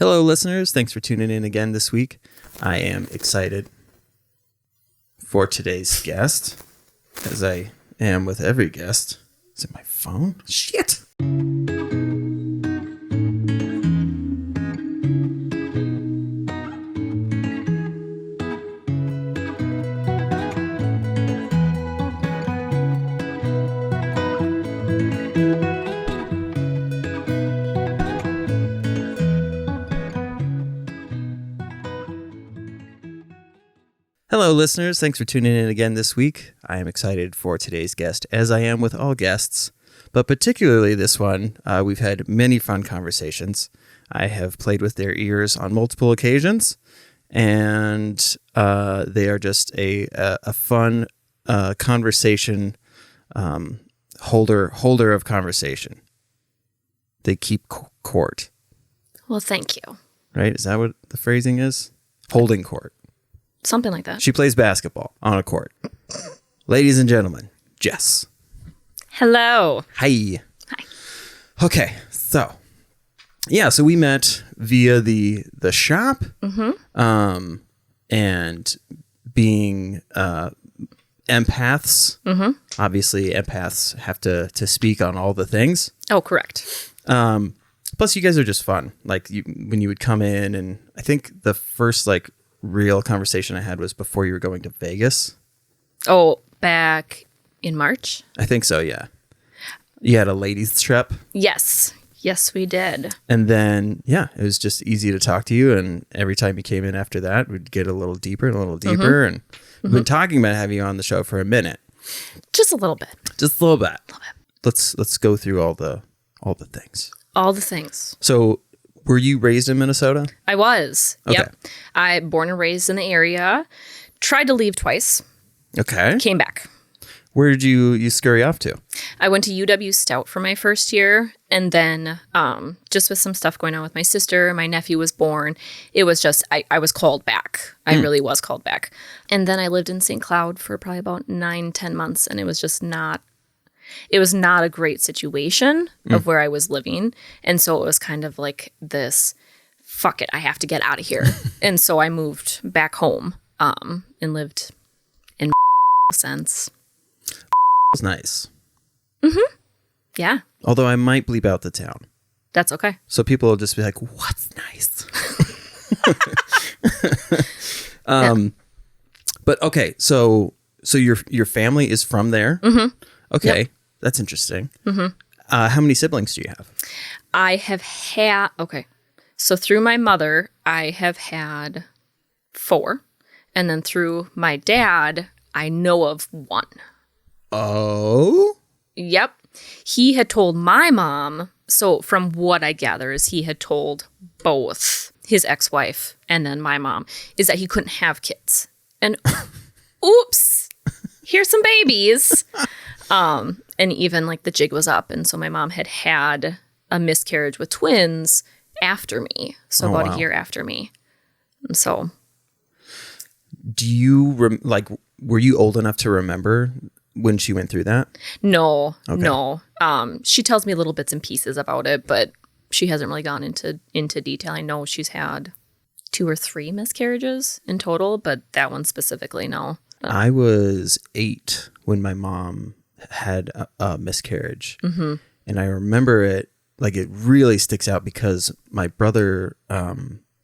Hello, listeners. Thanks for tuning in again this week. I am excited for today's guest, as I am with every guest. Is it my phone? Shit. Hello, listeners. Thanks for tuning in again this week. I am excited for today's guest, as I am with all guests, but particularly this one. We've had many fun conversations. I have played with their ears on multiple occasions, and they are just a fun conversation holder of conversation. They keep court. Well, thank you. Right? Is that what the phrasing is? Holding court. Something like that. She plays basketball on a court. Ladies and gentlemen, Jess. Hello. Hi. Hi. Okay, so we met via the shop, and being empaths. Obviously, empaths have to speak on all the things. Oh, correct. Plus, you guys are just fun. Like when you would come in, and I think the first real conversation I had was before you were going to Vegas. Oh, back in March? I think so, yeah. You had a ladies trip. Yes, we did. And then, it was just easy to talk to you. And every time you came in after that, we'd get a little deeper and a little deeper. And we've been talking about having you on the show for a minute. Just a little bit. Just a little bit. Let's go through all the things. All the things. So, were you raised in Minnesota? I was. Okay. Yep. I born and raised in the area. Tried to leave twice. Okay. Came back. Where did you scurry off to? I went to UW Stout for my first year, and then just with some stuff going on with my sister, my nephew was born. It was just, I was called back. I really was called back. And then I lived in St. Cloud for probably about 9-10 months, and it was just not a great situation of where I was living. And so it was kind of like this, fuck it, I have to get out of here. And so I moved back home and lived in since. It's nice. Yeah. Although I might bleep out the town. That's okay. So people will just be like, what's nice? But okay, so your family is from there? Okay. Yep. That's interesting. How many siblings do you have? I have had, so through my mother, I have had 4. And then through my dad, I know of 1. Oh? Yep. He had told my mom, so from what I gather is he had told both his ex-wife and then my mom, is that he couldn't have kids. And oops, here's some babies. And even the jig was up. And so my mom had a miscarriage with twins after me. So about a year after me. And so. Do you, were you old enough to remember when she went through that? No, okay. No. She tells me little bits and pieces about it, but she hasn't really gone into detail. I know she's had 2 or 3 miscarriages in total, but that one specifically, no. I was 8 when my mom had a miscarriage. And I remember it, it really sticks out because my brother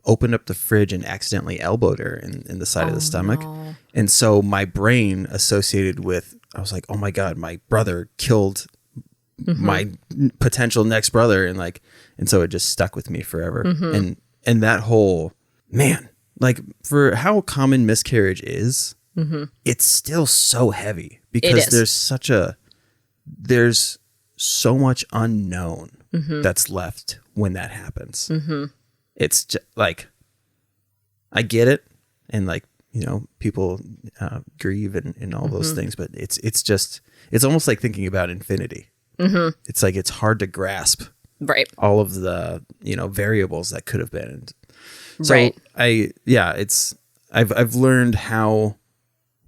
opened up the fridge and accidentally elbowed her in the side of the stomach. No. And so my brain associated with, I was like, oh my God, my brother killed my potential next brother. And so it just stuck with me forever. And that whole, man, for how common miscarriage is, it's still so heavy because there's so much unknown that's left when that happens. It's just I get it. And people grieve and all those things, but it's almost like thinking about infinity. It's it's hard to grasp right all of the, variables that could have been. So right. I've learned how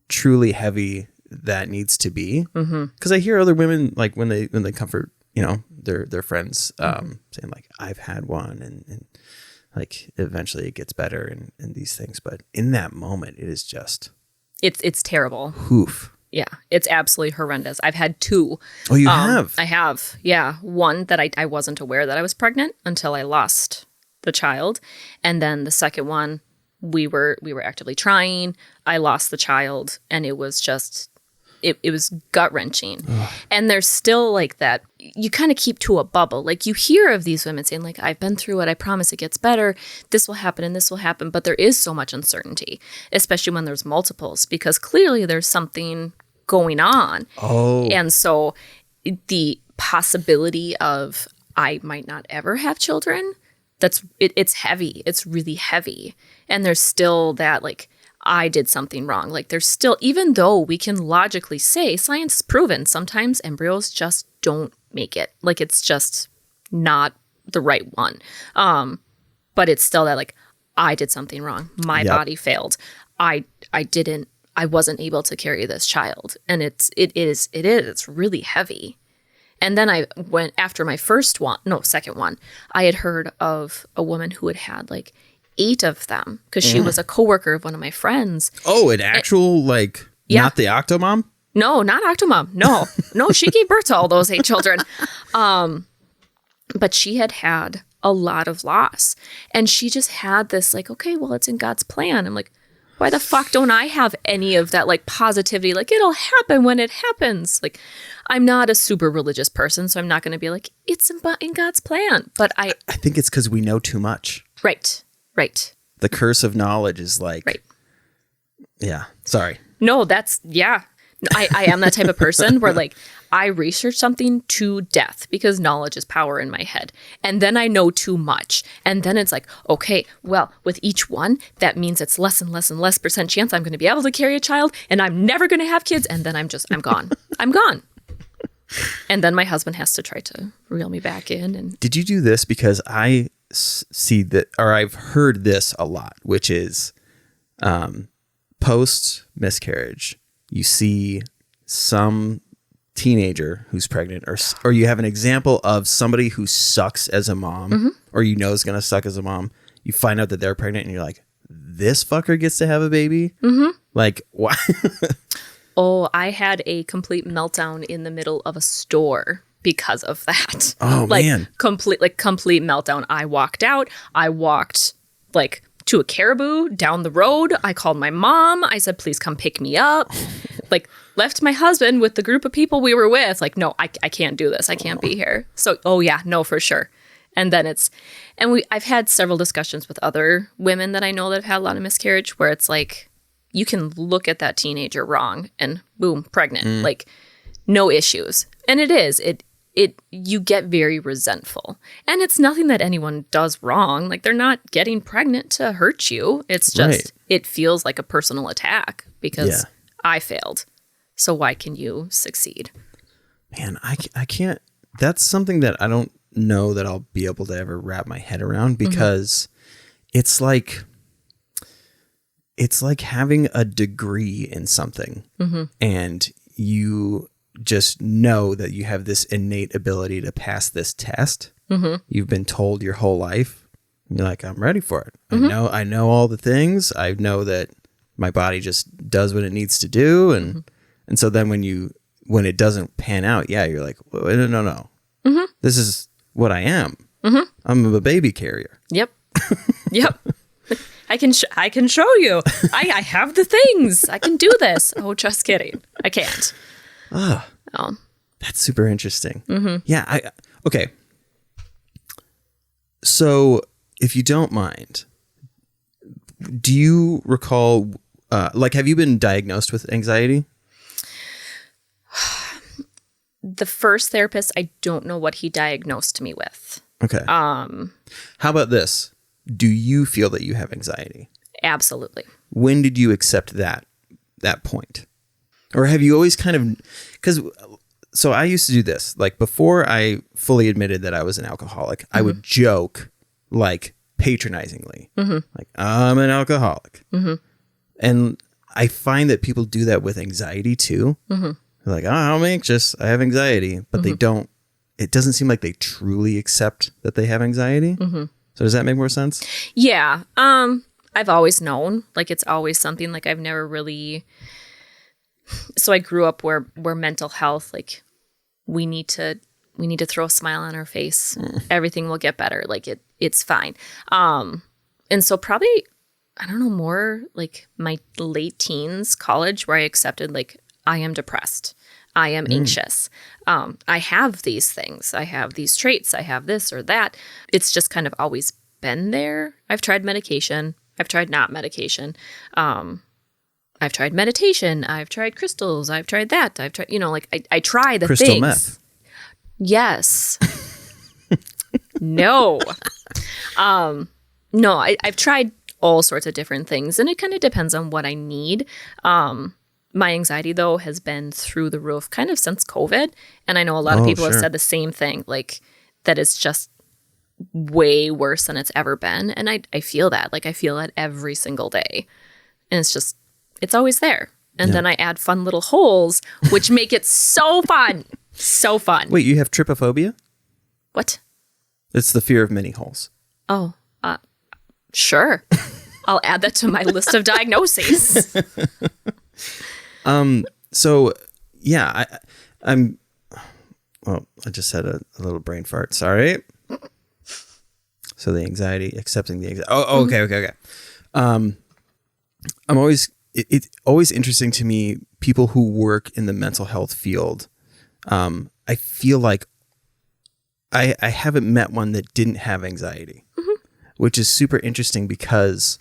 truly heavy that needs to be, because I hear other women when they comfort their friends saying I've had one, and like eventually it gets better and these things. But in that moment, it is just it's terrible. Oof. Yeah, it's absolutely horrendous. I've had 2. Oh, you have? I have. Yeah, one that I wasn't aware that I was pregnant until I lost the child, and then the second one, we were actively trying. I lost the child, and it was just it was gut-wrenching. And there's still like that, you kind of keep to a bubble. Like you hear of these women saying like, I've been through it, I promise it gets better, this will happen and this will happen. But there is so much uncertainty, especially when there's multiples, because clearly there's something going on. And so the possibility of I might not ever have children, it's heavy. It's really heavy. And there's still that like, I did something wrong. Like there's still, even though we can logically say science is proven, sometimes embryos just don't make it. Like it's just not the right one. But it's still that like, I did something wrong. My body failed. I wasn't able to carry this child. And it's really heavy. And then I went after my second one, I had heard of a woman who had like 8 of them because she was a coworker of one of my friends. Oh, an actual not the Octomom? No, not Octomom. No, she gave birth to all those 8 children. But she had a lot of loss, and she just had this like, okay, well, it's in God's plan. I'm like, why the fuck don't I have any of that like positivity? Like it'll happen when it happens. Like I'm not a super religious person, so I'm not going to be like, it's in God's plan. But I think it's because we know too much. Right. The curse of knowledge is like, right. Yeah, sorry. No, I am that type of person where like I research something to death because knowledge is power in my head. And then I know too much. And then it's like, okay, well, with each one, that means it's less and less and less % chance I'm going to be able to carry a child and I'm never going to have kids. And then I'm gone. I'm gone. And then my husband has to try to reel me back in. And did you do this? Because I see that, or I've heard this a lot, which is post miscarriage, you see some teenager who's pregnant, or you have an example of somebody who sucks as a mom, or is going to suck as a mom. You find out that they're pregnant and you're like, this fucker gets to have a baby? Like, why? Oh, I had a complete meltdown in the middle of a store because of that. Oh, man. Complete meltdown. I walked out. I walked like to a Caribou down the road. I called my mom. I said, please come pick me up. Like left my husband with the group of people we were with. Like, no, I can't do this. I can't be here. So, oh yeah, no, for sure. And then I've had several discussions with other women that I know that have had a lot of miscarriage where it's like, you can look at that teenager wrong and boom, pregnant, like no issues. And you get very resentful, and it's nothing that anyone does wrong. Like they're not getting pregnant to hurt you. It's just, It feels like a personal attack because I failed. So why can you succeed? Man, I can't, that's something that I don't know that I'll be able to ever wrap my head around because it's like having a degree in something and you just know that you have this innate ability to pass this test. You've been told your whole life. And you're like, I'm ready for it. I know all the things. I know that my body just does what it needs to do. And so then when it doesn't pan out, you're like, no. This is what I am. I'm a baby carrier. Yep. I can show you. I have the things. I can do this. Oh, just kidding. I can't. That's super interesting. Yeah. Okay. So if you don't mind, do you recall, have you been diagnosed with anxiety? The first therapist, I don't know what he diagnosed me with. Okay. How about this? Do you feel that you have anxiety? Absolutely. When did you accept that point? Or have you always kind of, so I used to do this, like before I fully admitted that I was an alcoholic, I would joke like patronizingly, like I'm an alcoholic. And I find that people do that with anxiety too. They're like, oh, I'm anxious, I have anxiety, but they don't, it doesn't seem like they truly accept that they have anxiety. So So does that make more sense? Yeah. I've always known, like, it's always something, like, I've never really, so I grew up where mental health, like, we need to throw a smile on our face. Everything will get better. Like, it's fine. And so probably, I don't know, more like my late teens, college, where I accepted, like, I am depressed. I am anxious. I have these things. I have these traits. I have this or that. It's just kind of always been there. I've tried medication. I've tried not medication. I've tried meditation. I've tried crystals. I've tried that. I've tried, like, I try the Crystal things. meth. Yes. No. No, I've tried all sorts of different things, and it kind of depends on what I need. My anxiety, though, has been through the roof kind of since COVID. And I know a lot of people have said the same thing, like, that it's just way worse than it's ever been. And I feel that. Like, I feel that every single day. And it's always there. And then I add fun little holes, which make it so fun. So fun. Wait, you have trypophobia? What? It's the fear of many holes. Oh, sure. I'll add that to my list of diagnoses. So yeah, I just had a little brain fart. Sorry. So the anxiety, accepting the anxiety. Oh, okay. It's always interesting to me, people who work in the mental health field. I feel like I haven't met one that didn't have anxiety, which is super interesting, because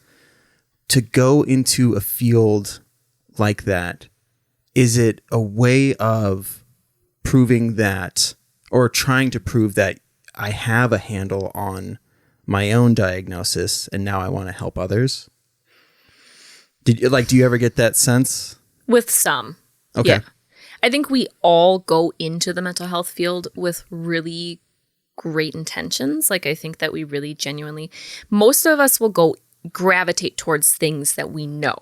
to go into a field like that, is it a way of proving that, or trying to prove that I have a handle on my own diagnosis and now I want to help others? Do you ever get that sense? With some. Okay. Yeah. I think we all go into the mental health field with really great intentions. Like, I think that we really genuinely, most of us will gravitate towards things that we know.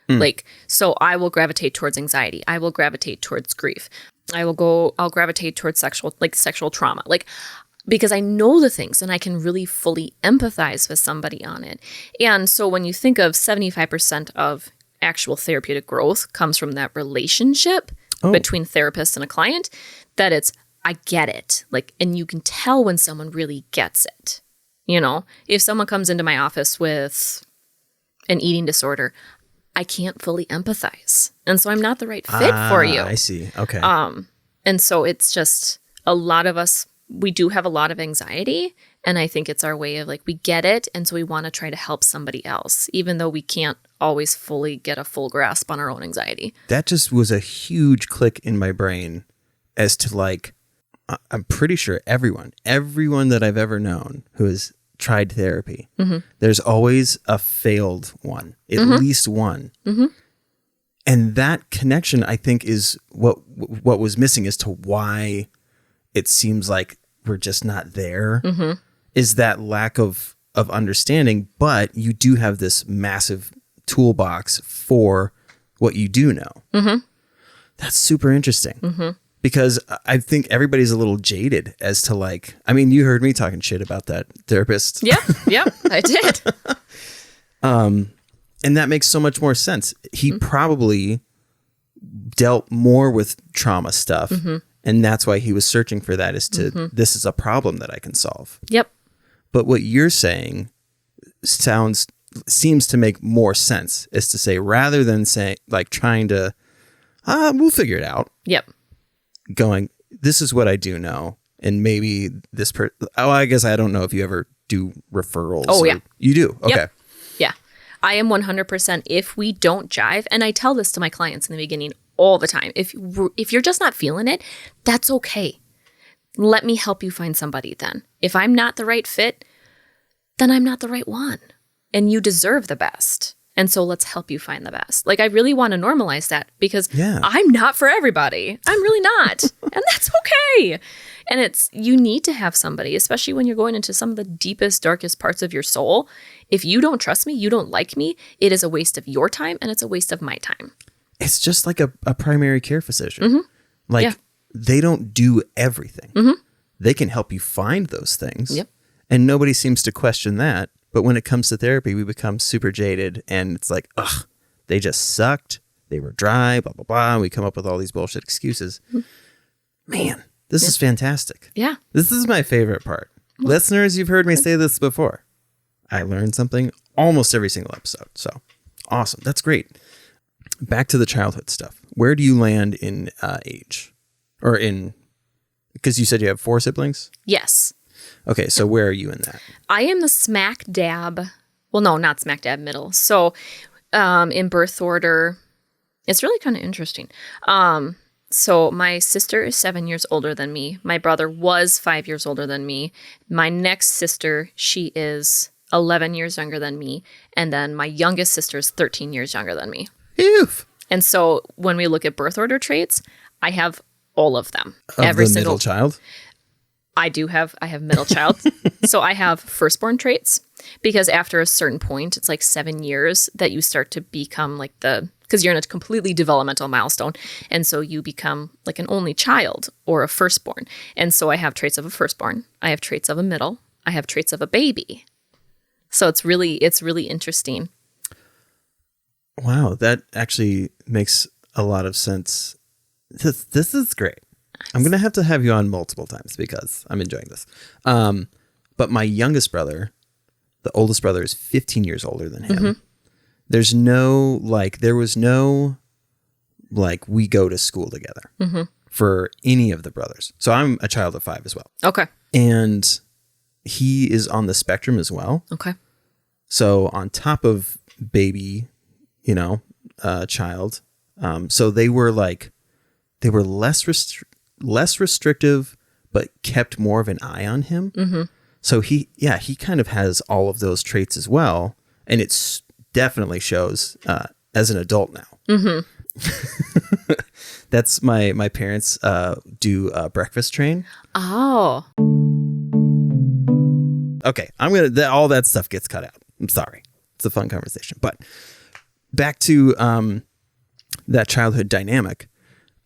Like, so I will gravitate towards anxiety. I will gravitate towards grief. I'll gravitate towards sexual trauma. Like, because I know the things and I can really fully empathize with somebody on it. And so when you think of 75% of actual therapeutic growth comes from that relationship between therapist and a client, that I get it. Like, and you can tell when someone really gets it. If someone comes into my office with an eating disorder, I can't fully empathize. And so I'm not the right fit for you. I see. Okay. And so it's just, a lot of us, we do have a lot of anxiety. And I think it's our way of, like, we get it. And so we want to try to help somebody else, even though we can't always fully get a full grasp on our own anxiety. That just was a huge click in my brain as to, like, I'm pretty sure everyone that I've ever known who has tried therapy, there's always a failed one, at least one. And that connection, I think, is what was missing as to why it seems like we're just not there, is that lack of understanding. But you do have this massive toolbox for what you do know. That's super interesting. Because I think everybody's a little jaded as to, like, I mean, you heard me talking shit about that therapist. Yeah, I did. And that makes so much more sense. He probably dealt more with trauma stuff. And that's why he was searching for that, this is a problem that I can solve. Yep. But what you're saying seems to make more sense, is to say, rather than say, like, trying to, we'll figure it out. Yep. Going, this is what I do know, and maybe this I guess I don't know if you ever do referrals. Oh, yeah. You do? Okay. Yep. Yeah. I am 100%, if we don't jive, and I tell this to my clients in the beginning all the time, if you're just not feeling it, that's okay. Let me help you find somebody then. If I'm not the right fit, then I'm not the right one. And you deserve the best. And so let's help you find the best. Like, I really want to normalize that, because I'm not for everybody. I'm really not. And that's okay. And you need to have somebody, especially when you're going into some of the deepest, darkest parts of your soul. If you don't trust me, you don't like me, it is a waste of your time, and it's a waste of my time. It's just like a primary care physician. Like, they don't do everything. They can help you find those things. Yep. And nobody seems to question that. But when it comes to therapy, we become super jaded and it's like, ugh, they just sucked. They were dry, blah, blah, blah. And we come up with all these bullshit excuses. Man, this is fantastic. Yeah. This is my favorite part. Listeners, you've heard me say this before. I learned something almost every single episode. So awesome. That's great. Back to the childhood stuff. Where do you land in age? Or in, because you said you have 4 siblings? Yes. Okay, so where are you in that? I am the smack dab. Well, no, not smack dab middle. So in birth order, it's really kind of interesting. So my sister is 7 years older than me. My brother was 5 years older than me. My next sister, she is 11 years younger than me. And then my youngest sister is 13 years younger than me. Phew. And so when we look at birth order traits, I have all of them. Of every the middle child? I have middle child. So I have firstborn traits because after a certain point, it's like 7 years that you start to become like because you're in a completely developmental milestone. And so you become like an only child or a firstborn. And so I have traits of a firstborn. I have traits of a middle. I have traits of a baby. So it's really interesting. Wow, that actually makes a lot of sense. This is great. I'm going to have you on multiple times because I'm enjoying this. But my youngest brother, the oldest brother, is 15 years older than him. Mm-hmm. There was no we go to school together for any of the brothers. So I'm a child of 5 as well. Okay. And he is on the spectrum as well. Okay. So on top of baby, child. So they were less restrictive, but kept more of an eye on him. Mm-hmm. So he kind of has all of those traits as well. And it's definitely shows as an adult now. Mm-hmm. That's my parents do breakfast train. Oh. Okay. All that stuff gets cut out. I'm sorry. It's a fun conversation, but back to that childhood dynamic.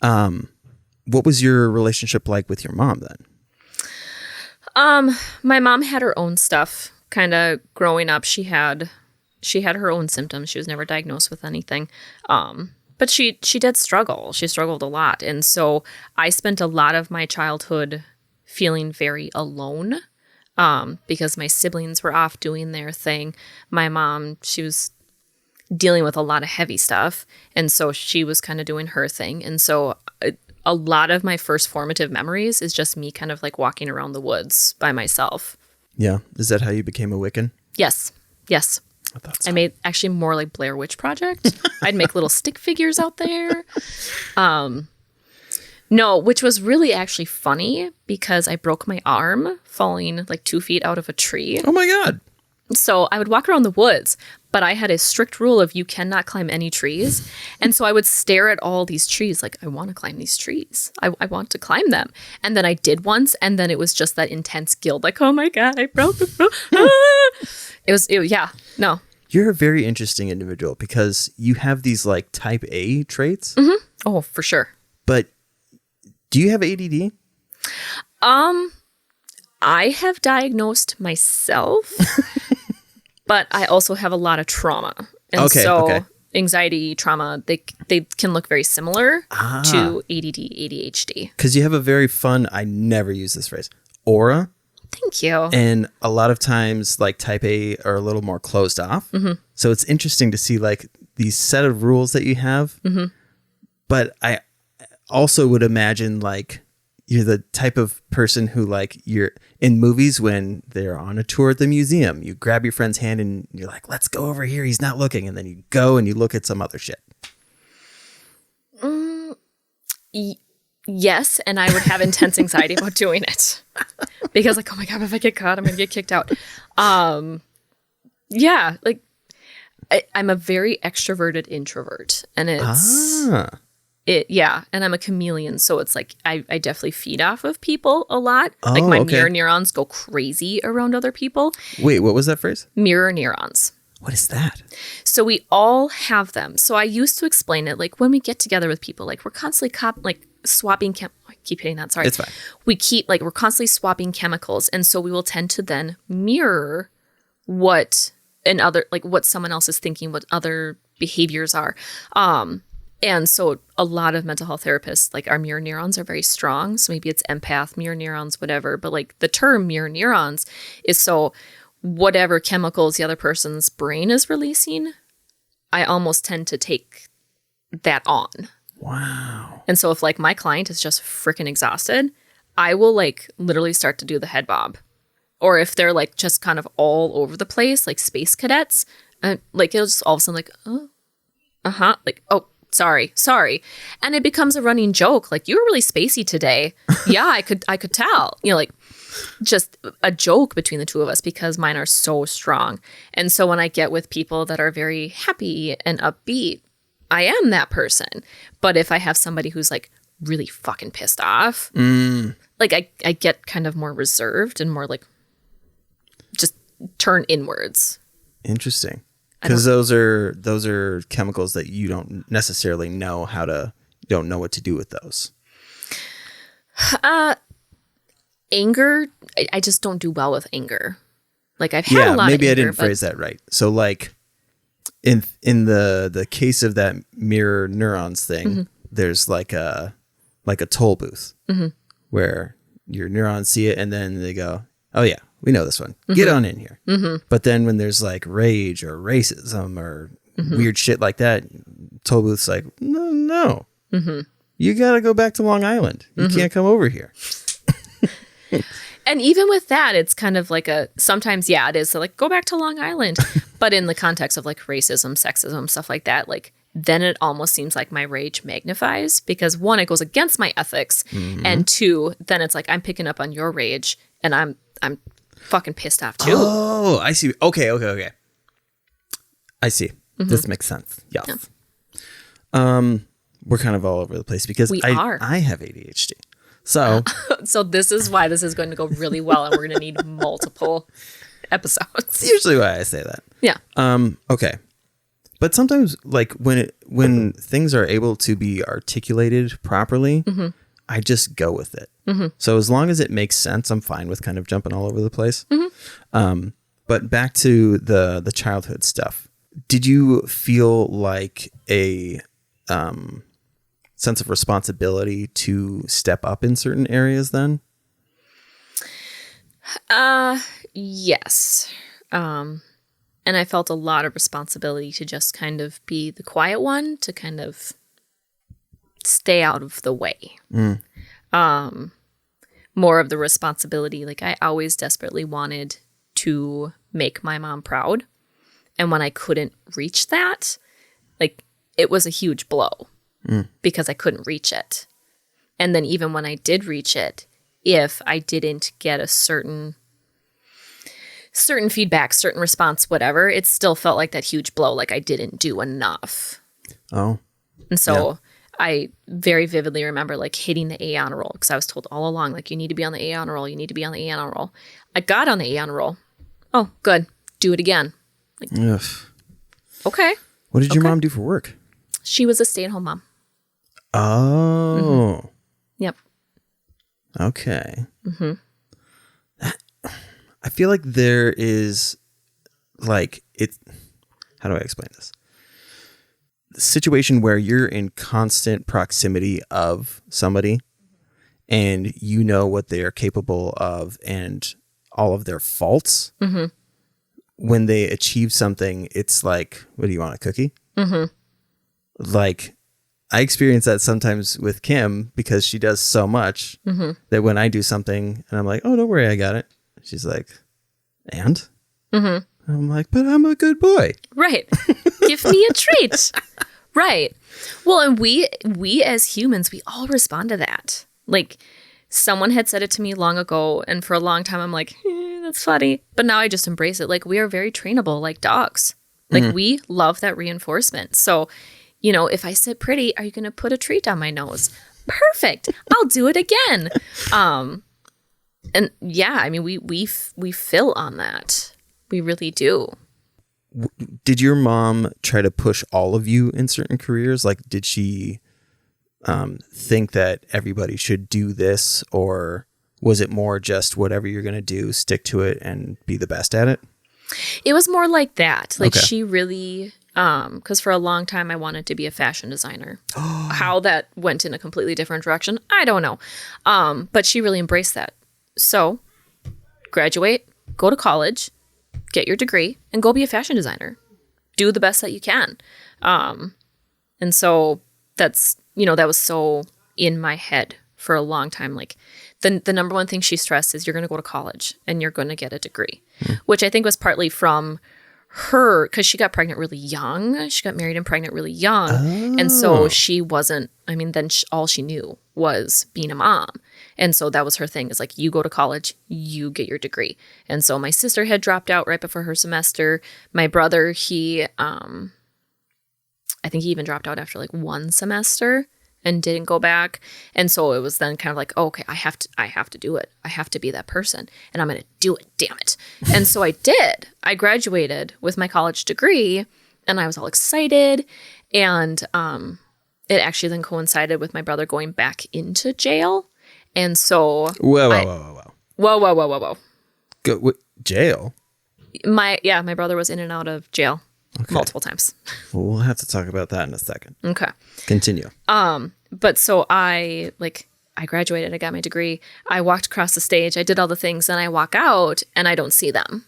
What was your relationship like with your mom then? My mom had her own stuff. Kind of growing up, she had her own symptoms. She was never diagnosed with anything. But she did struggle. She struggled a lot. And so I spent a lot of my childhood feeling very alone because my siblings were off doing their thing. My mom, she was dealing with a lot of heavy stuff. And so she was kind of doing her thing. And so a lot of my first formative memories is just me kind of like walking around the woods by myself. Yeah. Is that how you became a Wiccan? Yes. I thought so. I made actually more like Blair Witch Project. I'd make little stick figures out there. No, which was really actually funny because I broke my arm falling like 2 feet out of a tree. Oh my God. So I would walk around the woods, but I had a strict rule of you cannot climb any trees. And so I would stare at all these trees like, I want to climb these trees. I want to climb them. And then I did once, and then it was just that intense guilt. Like, oh my God, I broke it. Yeah, no. You're a very interesting individual because you have these like type A traits. Mm-hmm. Oh, for sure. But do you have ADD? I have diagnosed myself, but I also have a lot of trauma. And so anxiety, trauma, they can look very similar to ADD, ADHD. Because you have a very fun, I never use this phrase, aura. Thank you. And a lot of times like type A are a little more closed off. Mm-hmm. So it's interesting to see like these set of rules that you have. Mm-hmm. But I also would imagine like you're the type of person who like you're in movies when they're on a tour at the museum, you grab your friend's hand and you're like, let's go over here. He's not looking. And then you go and you look at some other shit. Yes. And I would have intense anxiety about doing it because like, oh my God, if I get caught, I'm going to get kicked out. Yeah. Like I'm a very extroverted introvert and it's... and I'm a chameleon, so it's like I definitely feed off of people a lot. Like my mirror neurons go crazy around other people. Wait, what was that phrase? Mirror neurons. What is that? So we all have them. So I used to explain it like when we get together with people, like we're constantly swapping. keep hitting that. Sorry. It's fine. We keep we're constantly swapping chemicals. And so we will tend to then mirror what what someone else is thinking, what other behaviors are. And so a lot of mental health therapists, our mirror neurons are very strong. So maybe it's empath, mirror neurons, whatever. But the term mirror neurons is so whatever chemicals the other person's brain is releasing, I almost tend to take that on. Wow. And so if my client is just freaking exhausted, I will literally start to do the head bob. Or if they're just kind of all over the place, like space cadets, it'll just all of a sudden oh, oh, sorry. And it becomes a running joke. You were really spacey today. Yeah, I could tell, just a joke between the two of us because mine are so strong. And so when I get with people that are very happy and upbeat, I am that person. But if I have somebody who's really fucking pissed off, I get kind of more reserved and more just turn inwards. Interesting. Because those are chemicals that you don't necessarily know don't know what to do with those. Anger, I just don't do well with anger. I've had a lot of anger. Maybe I didn't phrase that right. So in the case of that mirror neurons thing, there's a toll booth where your neurons see it and then they go, oh yeah, we know this one. Get on in here. But then when there's rage or racism or weird shit like that, toll booth's no. You got to go back to Long Island. You can't come over here. And even with that, it's kind of sometimes, it is go back to Long Island. But in the context of racism, sexism, stuff like that, then it almost seems like my rage magnifies because one, it goes against my ethics. And two, then it's I'm picking up on your rage and I'm fucking pissed off too. Oh, I see. Okay. I see. This makes sense. Yes. Yeah. We're kind of all over the place because I have ADHD. So so this is why this is going to go really well and we're going to need multiple episodes. That's usually why I say that. Yeah. Okay. But sometimes when things are able to be articulated properly, I just go with it. So as long as it makes sense, I'm fine with kind of jumping all over the place. But back to the childhood stuff. Did you feel a sense of responsibility to step up in certain areas then? Yes. And I felt a lot of responsibility to just kind of be the quiet one, to kind of stay out of the way. More of the responsibility. I always desperately wanted to make my mom proud. And when I couldn't reach that, it was a huge blow because I couldn't reach it. And then even when I did reach it, if I didn't get a certain feedback, certain response, whatever, it still felt like that huge blow, I didn't do enough. Oh. And so I very vividly remember hitting the A honor roll because I was told all along, you need to be on the A honor roll. You need to be on the A honor roll. I got on the A honor roll. Oh, good. Do it again. Okay. What did your mom do for work? She was a stay-at-home mom. Oh. Yep. Okay. I feel like there is how do I explain this? The situation where you're in constant proximity of somebody and you know what they are capable of and all of their faults. When they achieve something, it's what do you want, a cookie? I experience that sometimes with Kim because she does so much that when I do something and I'm oh, don't worry, I got it. She's and? I'm but I'm a good boy. Right. Give me a treat. Right. Well, and we as humans, we all respond to that. Someone had said it to me long ago, and for a long time, I'm that's funny. But now I just embrace it. We are very trainable, like dogs. We love that reinforcement. So, if I sit pretty, are you going to put a treat on my nose? Perfect. I'll do it again. And yeah, I mean, we fill on that. We really do. Did your mom try to push all of you in certain careers? Did she think that everybody should do this, or was it more just whatever you're going to do, stick to it and be the best at it? It was more like that. Like Okay. she really, because for a long time I wanted to be a fashion designer. How that went in a completely different direction, I don't know. But she really embraced that. So graduate, go to college, get your degree, and go be a fashion designer. Do the best that you can. And so that's, that was so in my head for a long time. Like the number one thing she stressed is you're going to go to college and you're going to get a degree, which I think was partly from her, because she got pregnant really young. She got married and pregnant really young. Oh. And so she wasn't, then all she knew was being a mom. And so that was her thing, is like, you go to college, you get your degree. And so my sister had dropped out right before her semester. My brother, I think he even dropped out after like one semester and didn't go back. And so it was then kind of like, oh, okay, I have to do it. I have to be that person, and I'm going to do it. Damn it. And so I did. I graduated with my college degree and I was all excited. And it actually then coincided with my brother going back into jail. And so Whoa. Jail? My brother was in and out of jail multiple times. We'll have to talk about that in a second. Okay. Continue. But so I graduated, I got my degree, I walked across the stage, I did all the things, and I walk out and I don't see them.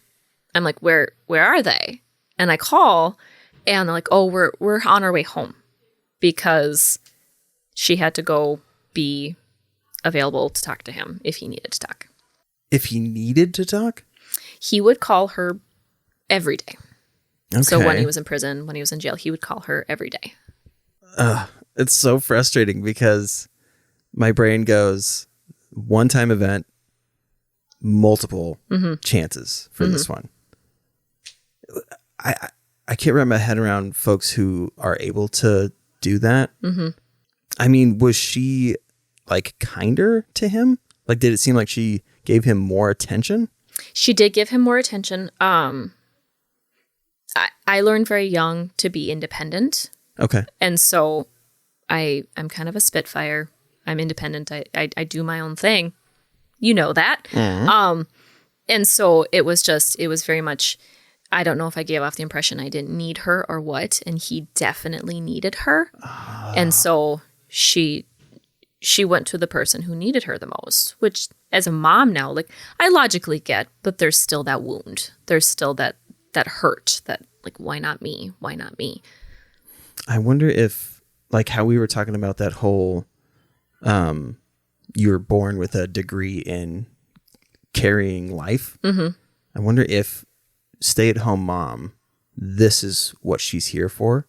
I'm like, where are they? And I call and they're like, oh, we're on our way home, because she had to go be available to talk to him if he needed to talk. If he needed to talk? He would call her every day. Okay. So when he was in prison, when he was in jail, he would call her every day. It's so frustrating because my brain goes one-time event, multiple chances for this one. I can't wrap my head around folks who are able to do that. I mean, was she like kinder to him? Like, did it seem like she gave him more attention? She did give him more attention. I learned very young to be independent. Okay. And so I'm kind of a spitfire. I'm independent. I do my own thing. You know that. Mm-hmm. And so it was very much, I don't know if I gave off the impression I didn't need her or what. And he definitely needed her. And so she went to the person who needed her the most, which as a mom now, like, I logically get, but there's still that wound. There's still that hurt, that like, why not me? Why not me? I wonder if, like, how we were talking about that whole, you were born with a degree in carrying life. I wonder if stay-at-home mom, this is what she's here for.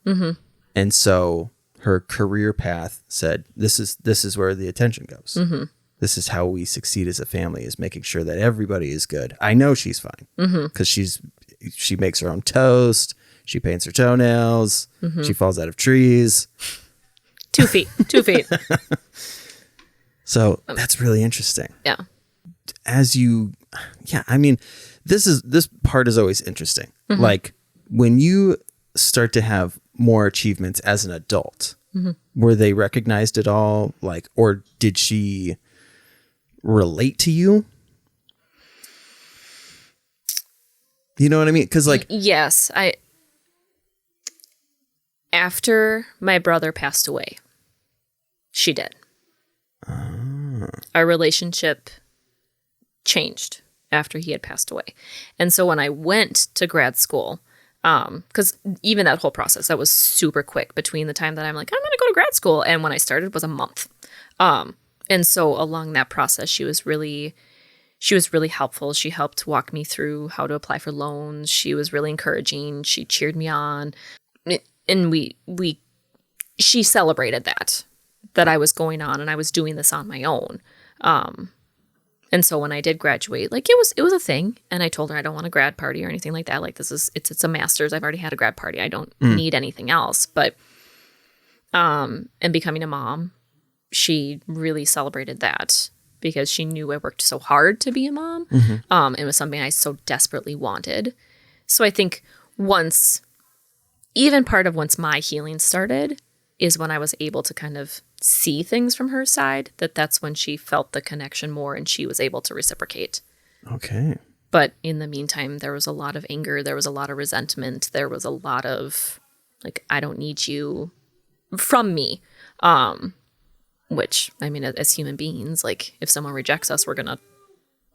And so her career path said, this is where the attention goes. This is how we succeed as a family, is making sure that everybody is good. I know she's fine because she makes her own toast. She paints her toenails. She falls out of trees. 2 feet. So that's really interesting. Yeah. I mean, this part is always interesting. Like, when you start to have more achievements as an adult, were they recognized at all? Like, or did she relate to you? You know what I mean? Because, like, yes, after my brother passed away, she did. Our relationship changed after he had passed away. And so when I went to grad school, because even that whole process, that was super quick between the time that I'm like, I'm going to go to grad school, and when I started was a month. And so along that process, she was really helpful. She helped walk me through how to apply for loans. She was really encouraging. She cheered me on. And she celebrated that I was going on and I was doing this on my own. And so when I did graduate, like, it was a thing. And I told her I don't want a grad party or anything like that. Like, it's a master's. I've already had a grad party. I don't need anything else. But, and becoming a mom, she really celebrated that because she knew I worked so hard to be a mom. It was something I so desperately wanted. So I think once my healing started, is when I was able to kind of see things from her side, that's when she felt the connection more and she was able to reciprocate. Okay. But in the meantime, there was a lot of anger. There was a lot of resentment. There was a lot of, like, I don't need you from me. Which, I mean, as human beings, like, if someone rejects us, we're going to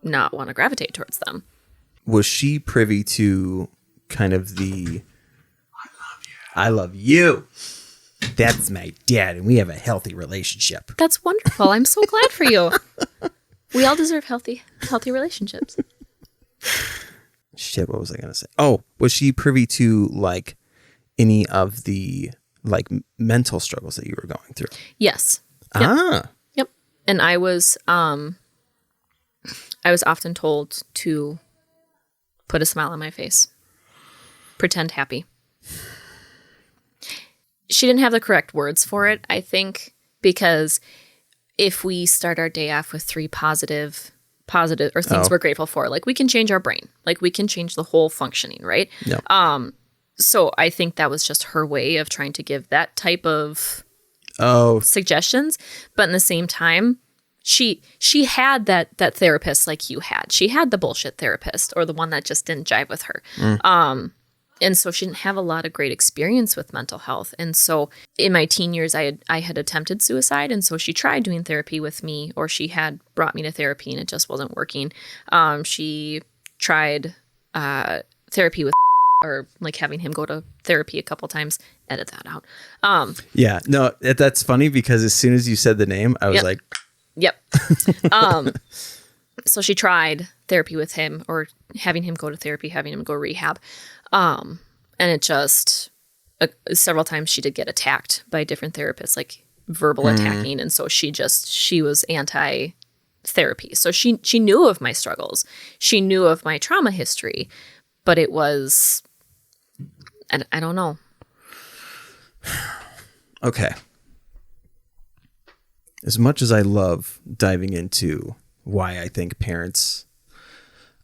not want to gravitate towards them. Was she privy to kind of the, I love you. That's my dad, and we have a healthy relationship. That's wonderful. I'm so glad for you. We all deserve healthy relationships. Shit, what was I going to say? Oh, was she privy to, like, any of the, like, mental struggles that you were going through? Yes. Yep. Yep. And I was often told to put a smile on my face. Pretend happy. She didn't have the correct words for it, I think, because if we start our day off with 3 positive or things we're grateful for, like, we can change our brain. Like, we can change the whole functioning, right? Yep. So I think that was just her way of trying to give that type of suggestions. But in the same time, she had that therapist like you had. She had the bullshit therapist or the one that just didn't jive with her. And so she didn't have a lot of great experience with mental health. And so in my teen years, I had attempted suicide. And so she tried doing therapy with me, or she had brought me to therapy and it just wasn't working. She tried therapy with or like having him go to therapy a couple times. Edit that out. Yeah, no, that's funny because as soon as you said the name, I was like, yep. So she tried therapy with him, or having him go to therapy, having him go rehab. And it just, several times she did get attacked by different therapists, like verbal attacking. And so she was anti-therapy. So she knew of my struggles. She knew of my trauma history, but it was, I don't know. Okay. As much as I love diving into why I think parents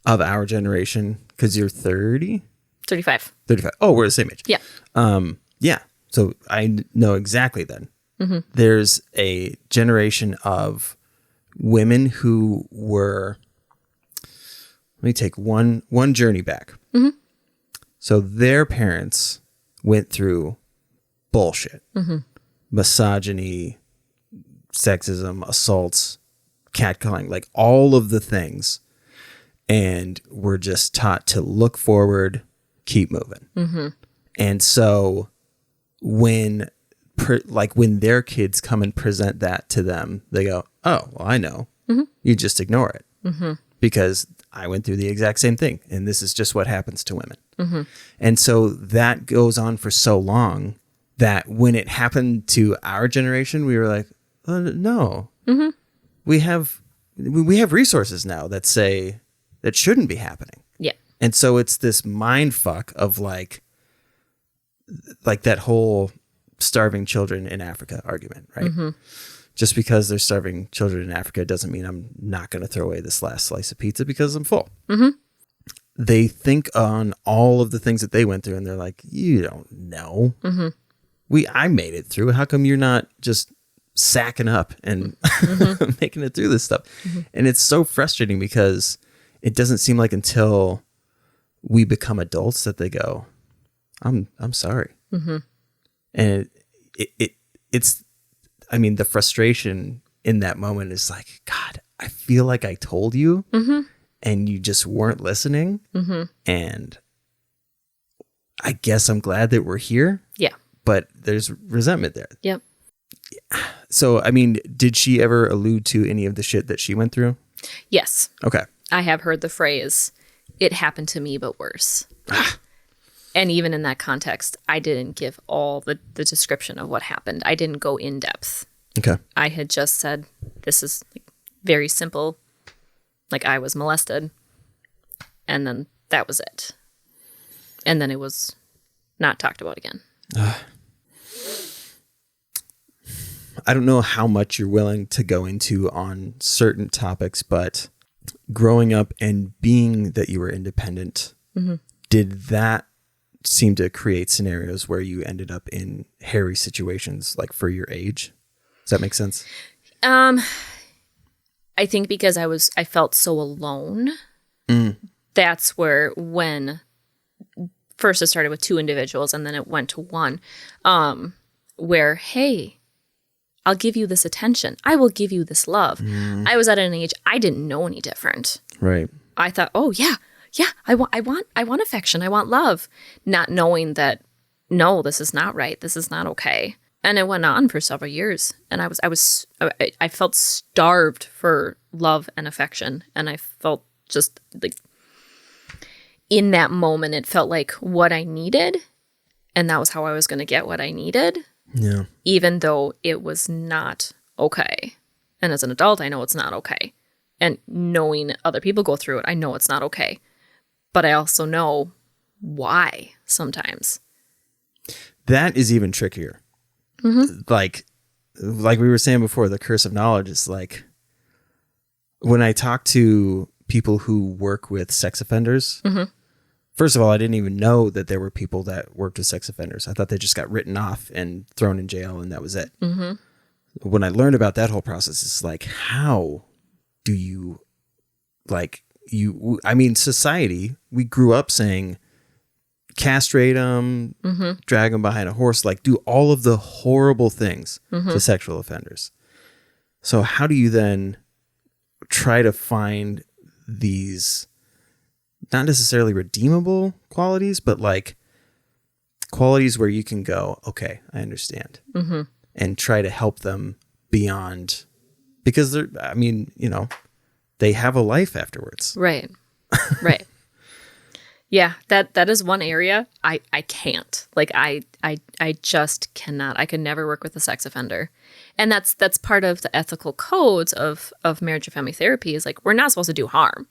of our generation, because you're 30? 35. Oh, we're the same age. Yeah. Yeah. So I know exactly then. Mm-hmm. There's a generation of women who were, let me take one journey back. Mm-hmm. So their parents went through bullshit, misogyny, sexism, assaults, catcalling, like all of the things. And we're just taught to look forward, keep moving. Mm-hmm. And so when their kids come and present that to them, they go, oh, well, I know. Mm-hmm. You just ignore it because I went through the exact same thing. And this is just what happens to women. Mm-hmm. And so that goes on for so long that when it happened to our generation, we were like, no, we have resources now that say that shouldn't be happening. Yeah. And so it's this mind fuck of like that whole starving children in Africa argument, right? Mm-hmm. Just because there's starving children in Africa doesn't mean I'm not going to throw away this last slice of pizza because I'm full. Mm-hmm. They think on all of the things that they went through and they're like, you don't know. Mm-hmm. I made it through. How come you're not just sacking up and making it through this stuff? Mm-hmm. And it's so frustrating because it doesn't seem like until we become adults that they go, I'm sorry. Mm-hmm. And it's, I mean, the frustration in that moment is like, God, I feel like I told you and you just weren't listening. Mm-hmm. And I guess I'm glad that we're here. Yeah. But there's resentment there. Yep. So, I mean, did she ever allude to any of the shit that she went through? Yes. Okay. I have heard the phrase, it happened to me, but worse. And even in that context, I didn't give all the description of what happened. I didn't go in depth. Okay. I had just said, this is very simple. Like, I was molested. And then that was it. And then it was not talked about again. I don't know how much you're willing to go into on certain topics, but growing up and being that you were independent, did that seem to create scenarios where you ended up in hairy situations, like for your age. Does that make sense? I think because I felt so alone. That's where, when first it started with 2 individuals and then it went to 1, where, hey, I'll give you this attention. I will give you this love. I was at an age I didn't know any different. Right. I thought, oh yeah, I want affection. I want love, not knowing that, no, this is not right. This is not okay. And it went on for several years, and I felt starved for love and affection, and I felt just like, in that moment, it felt like what I needed, and that was how I was going to get what I needed. Yeah. Even though it was not okay. And as an adult, I know it's not okay. And knowing other people go through it, I know it's not okay. But I also know why sometimes. That is even trickier. Like we were saying before, the curse of knowledge is like, when I talk to people who work with sex offenders, first of all, I didn't even know that there were people that worked with sex offenders. I thought they just got written off and thrown in jail and that was it. When I learned about that whole process, it's like, how do you, society, we grew up saying, castrate them, drag them behind a horse, like do all of the horrible things to sexual offenders. So how do you then try to find these not necessarily redeemable qualities, but like qualities where you can go, okay, I understand, and try to help them beyond, because they have a life afterwards. Right. Right. Yeah, that is one area I can't. Like I just cannot. I could never work with a sex offender. And that's part of the ethical codes of marriage and family therapy, is like, we're not supposed to do harm.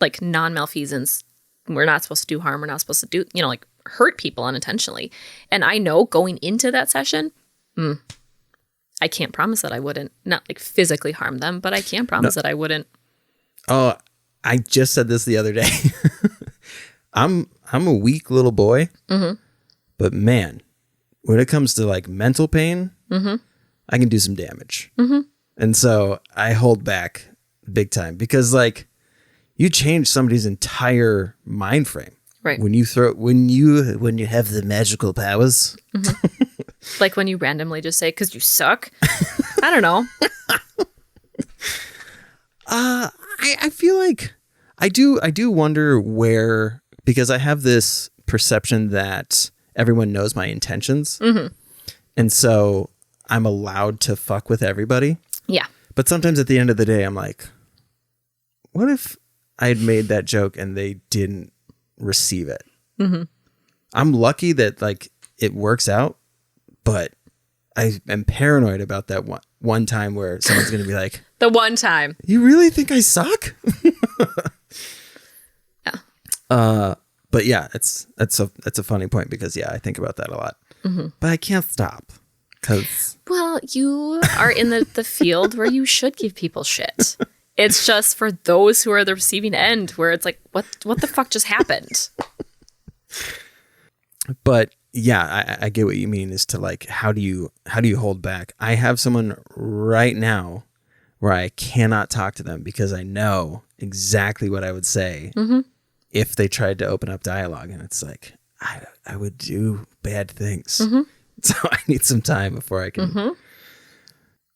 Like non-malfeasance, we're not supposed to do harm. We're not supposed to do, like hurt people unintentionally. And I know going into that session, I can't promise that I wouldn't, not like physically harm them, but I can promise that I wouldn't. Oh, I just said this the other day. I'm a weak little boy, but man, when it comes to like mental pain, I can do some damage. And so I hold back big time, because like, you change somebody's entire mind frame. Right. When you have the magical powers. Like when you randomly just say, 'cause you suck. I don't know. I feel like I do wonder where, because I have this perception that everyone knows my intentions. And so I'm allowed to fuck with everybody. Yeah. But sometimes at the end of the day, I'm like, what if I had made that joke and they didn't receive it? I'm lucky that like it works out, but I am paranoid about that one time where someone's going to be like, the one time. You really think I suck? Yeah. But yeah, that's a funny point, because yeah, I think about that a lot. But I can't stop, because, well, you are in the field where you should give people shit. It's just for those who are the receiving end, where it's like, what the fuck just happened? But yeah, I get what you mean, is to like, how do you hold back? I have someone right now where I cannot talk to them, because I know exactly what I would say if they tried to open up dialogue. And it's like, I would do bad things. So I need some time before I can,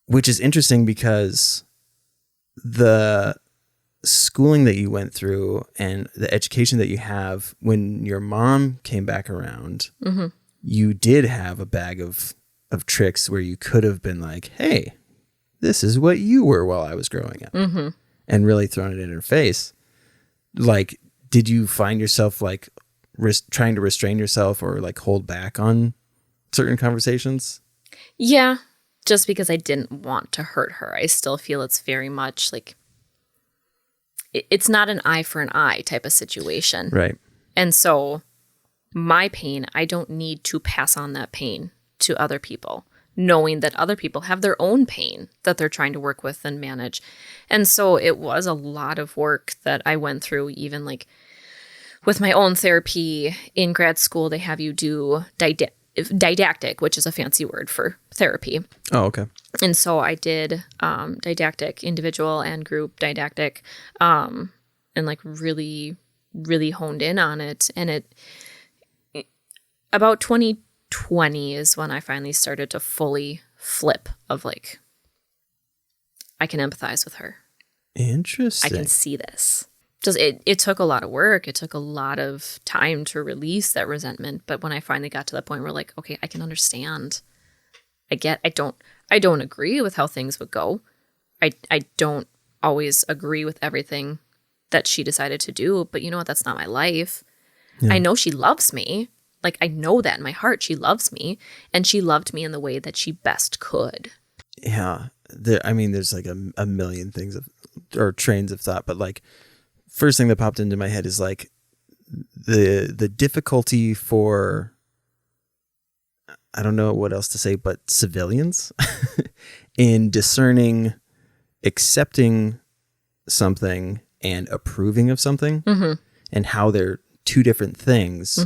which is interesting, because the schooling that you went through and the education that you have, when your mom came back around, you did have a bag of tricks where you could have been like, hey, this is what you were while I was growing up, and really thrown it in her face. Like, did you find yourself like trying to restrain yourself or like hold back on certain conversations? Yeah. Just because I didn't want to hurt her. I still feel it's very much like, it's not an eye for an eye type of situation. Right. And so my pain, I don't need to pass on that pain to other people, knowing that other people have their own pain that they're trying to work with and manage. And so it was a lot of work that I went through, even like with my own therapy in grad school, they have you do didactic, which is a fancy word for therapy. Oh, okay. And so I did didactic, individual and group didactic, and like really, really honed in on it. And about 2020 is when I finally started to fully flip of like, I can empathize with her. Interesting. I can see this. Just it took a lot of work. It took a lot of time to release that resentment. But when I finally got to that point where like, okay, I can understand. I don't agree with how things would go. I don't always agree with everything that she decided to do. But you know what? That's not my life. Yeah. I know she loves me. Like, I know that in my heart, she loves me. And she loved me in the way that she best could. Yeah. There's like a million things or trains of thought. But like, first thing that popped into my head is like the difficulty for, I don't know what else to say, but civilians in discerning, accepting something and approving of something, and how they're two different things.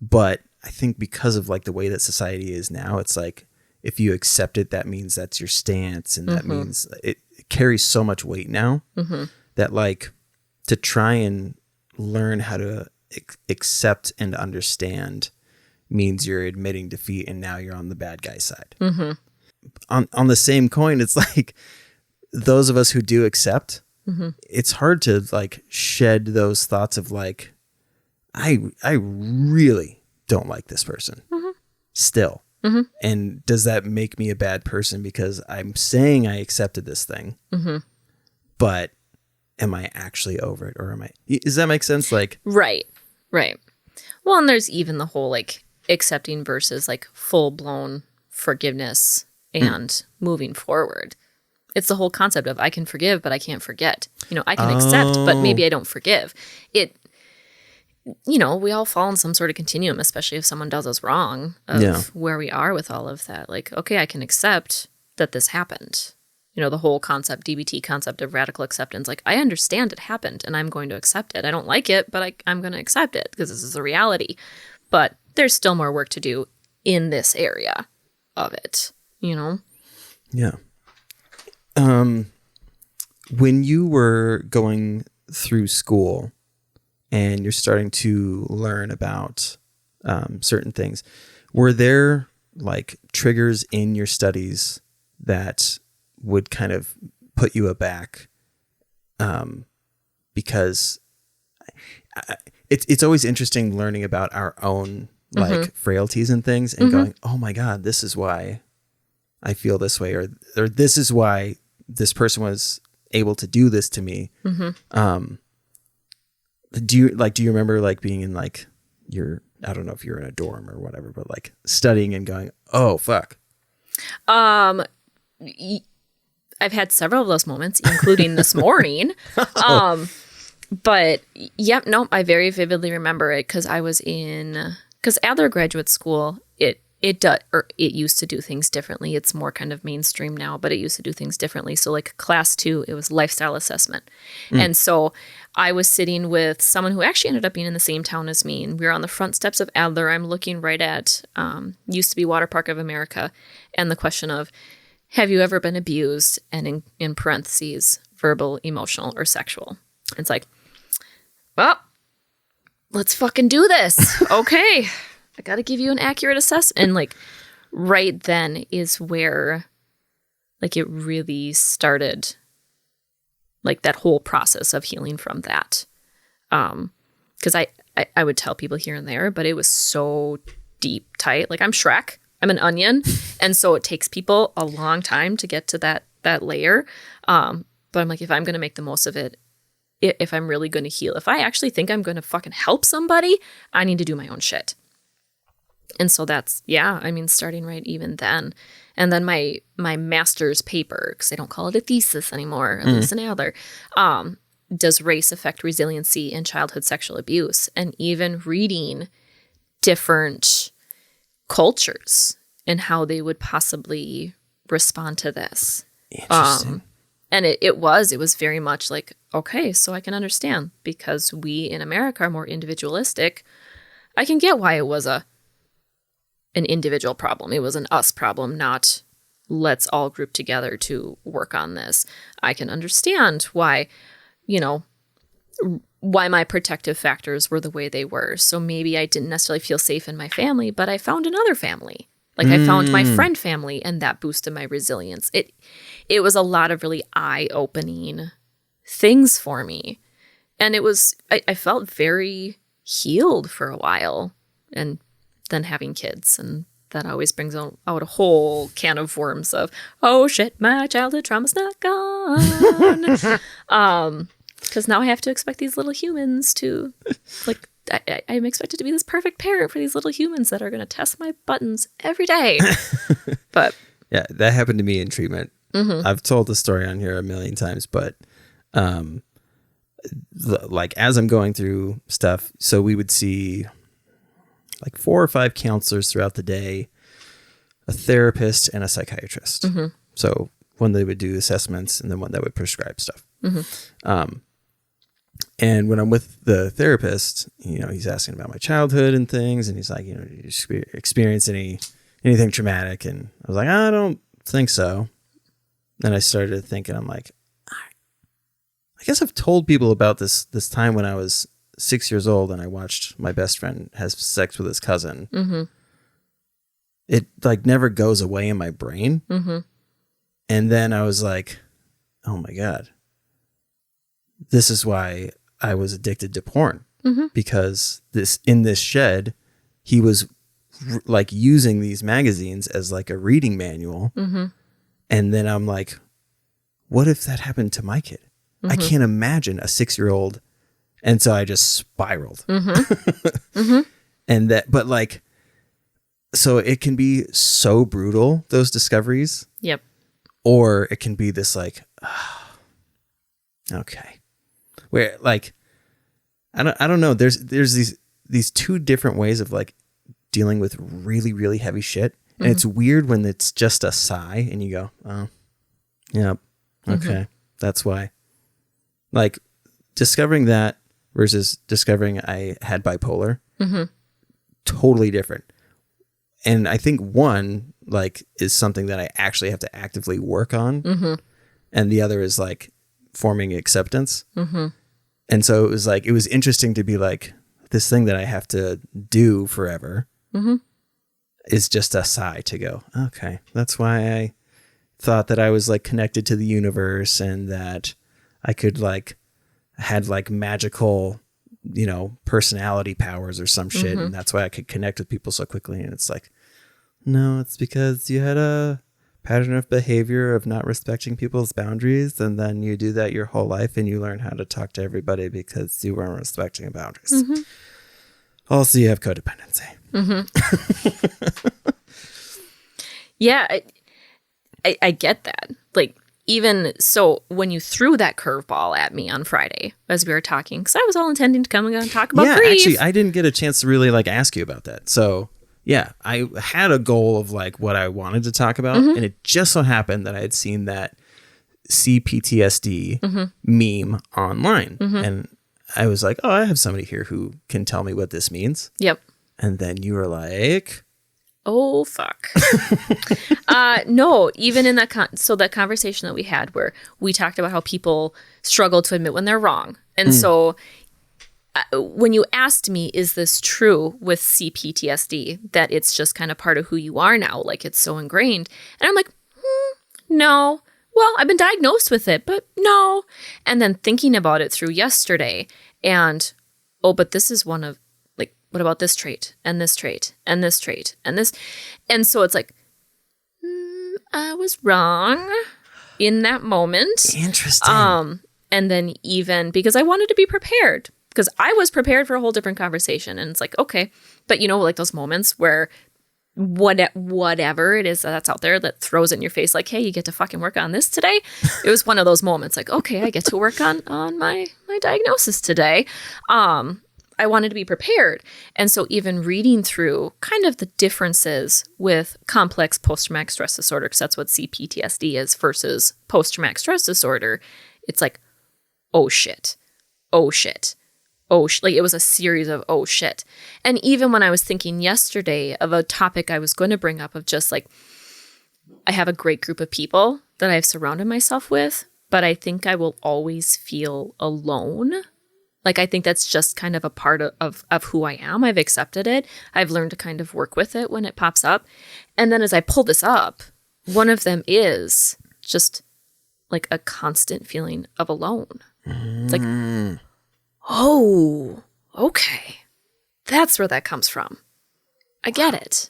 But I think because of like the way that society is now, it's like, if you accept it, that means that's your stance. And that means it carries so much weight now that like to try and learn how to accept and understand means you're admitting defeat, and now you're on the bad guy side. On the same coin, it's like those of us who do accept, it's hard to like shed those thoughts of like, I really don't like this person still. And does that make me a bad person because I'm saying I accepted this thing, but am I actually over it, or am I? Does that make sense? Like, right. Well, and there's even the whole like accepting versus like full blown forgiveness and moving forward. It's the whole concept of I can forgive, but I can't forget. You know, I can accept, but maybe I don't forgive. You know, we all fall in some sort of continuum, especially if someone does us wrong, of where we are with all of that. Like, okay, I can accept that this happened. You know, the whole concept, DBT concept of radical acceptance. Like, I understand it happened and I'm going to accept it. I don't like it, but I'm going to accept it because this is a reality. But there's still more work to do in this area of it, you know? Yeah. When you were going through school and you're starting to learn about certain things, were there like triggers in your studies that would kind of put you aback? Because it's always interesting learning about our own like frailties and things and going, oh my God, this is why I feel this way, or this is why this person was able to do this to me. Do you remember like being in like I don't know if you're in a dorm or whatever, but like studying and going, oh fuck. I've had several of those moments, including this morning. But yep, no, I very vividly remember it because I was because Adler Graduate School, it used to do things differently. It's more kind of mainstream now, but it used to do things differently. So like class 2, it was lifestyle assessment. And so I was sitting with someone who actually ended up being in the same town as me. And we were on the front steps of Adler. I'm looking right at, used to be Water Park of America. And the question of, have you ever been abused? And in parentheses, verbal, emotional, or sexual. It's like, well, let's fucking do this. Okay. I got to give you an accurate assessment. And like right then is where like it really started, like that whole process of healing from that. Because I would tell people here and there, but it was so deep, tight. Like I'm Shrek, I'm an onion. And so it takes people a long time to get to that layer. But I'm like, if I'm going to make the most of it, if I'm really going to heal, if I actually think I'm going to fucking help somebody, I need to do my own shit. And so that's, starting right even then. And then my master's paper, because they don't call it a thesis anymore, at least in Adler, does race affect resiliency in childhood sexual abuse? And even reading different cultures and how they would possibly respond to this. Interesting. And it was very much like, okay, so I can understand, because we in America are more individualistic. I can get why it was an individual problem. It was an us problem, not let's all group together to work on this. I can understand why, why my protective factors were the way they were. So maybe I didn't necessarily feel safe in my family, but I found another family. Like I found my friend family, and that boosted my resilience. It was a lot of really eye-opening things for me. And I felt very healed for a while. And then having kids, and that always brings out a whole can of worms of, oh shit, my childhood trauma's not gone. Because now I have to expect these little humans to, like, I'm expected to be this perfect parent for these little humans that are going to test my buttons every day. But yeah, that happened to me in treatment. I've told the story on here a million times, but like as I'm going through stuff, so we would see like 4 or 5 counselors throughout the day, a therapist and a psychiatrist. So one that would do assessments, and then one that would prescribe stuff. And when I'm with the therapist, he's asking about my childhood and things. And he's like, did you experience anything traumatic? And I was like, I don't think so. Then I started thinking, I'm like, I guess I've told people about this time when I was 6 years old and I watched my best friend have sex with his cousin. It like never goes away in my brain. And then I was like, oh my God, this is why I was addicted to porn, because in this shed, he was like using these magazines as like a reading manual. And then I'm like, what if that happened to my kid? I can't imagine a 6-year-old. And so I just spiraled. And but like, so it can be so brutal, those discoveries. Yep. Or it can be this like, okay. Where like, I don't know. There's these 2 different ways of like dealing with really, really heavy shit. And it's weird when it's just a sigh and you go, oh, yeah, okay. That's why. Like discovering that versus discovering I had bipolar, totally different. And I think one like is something that I actually have to actively work on. And the other is like forming acceptance. And so it was interesting to be like, this thing that I have to do forever is just a sigh to go, okay, that's why I thought that I was like connected to the universe and that I could like, had like magical, personality powers or some shit. And that's why I could connect with people so quickly. And it's like, no, it's because you had a pattern of behavior of not respecting people's boundaries, and then you do that your whole life and you learn how to talk to everybody because you weren't respecting boundaries. Also, you have codependency. Yeah, I get that. Like, even so, when you threw that curveball at me on Friday as we were talking, because I was all intending to come and talk about grief. Actually, I didn't get a chance to really like ask you about that. So yeah, I had a goal of like what I wanted to talk about, and it just so happened that I had seen that CPTSD meme online, and I was like, oh, I have somebody here who can tell me what this means. Yep. And then you were like, oh, fuck. No, even in that that conversation that we had where we talked about how people struggle to admit when they're wrong. And so when you asked me, is this true with CPTSD, that it's just kind of part of who you are now, like it's so ingrained? And I'm like, no. Well, I've been diagnosed with it, but no. And then thinking about it through yesterday and, oh, but this is one of, like, what about this trait and this trait and this trait and this? And so it's like, I was wrong in that moment. Interesting. And then even because I wanted to be prepared, because I was prepared for a whole different conversation. And it's like, okay, but like those moments where whatever it is that's out there that throws it in your face, like, hey, you get to fucking work on this today. It was one of those moments like, okay, I get to work on my diagnosis today. I wanted to be prepared. And so even reading through kind of the differences with complex post-traumatic stress disorder, because that's what CPTSD is versus post-traumatic stress disorder, it's like, oh shit, oh shit, oh shit. Like it was a series of oh shit. And even when I was thinking yesterday of a topic I was going to bring up of just like, I have a great group of people that I've surrounded myself with, but I think I will always feel alone. Like, I think that's just kind of a part of who I am. I've accepted it. I've learned to kind of work with it when it pops up. And then as I pull this up, one of them is just like a constant feeling of alone. It's like, oh, okay. That's where that comes from. I get it.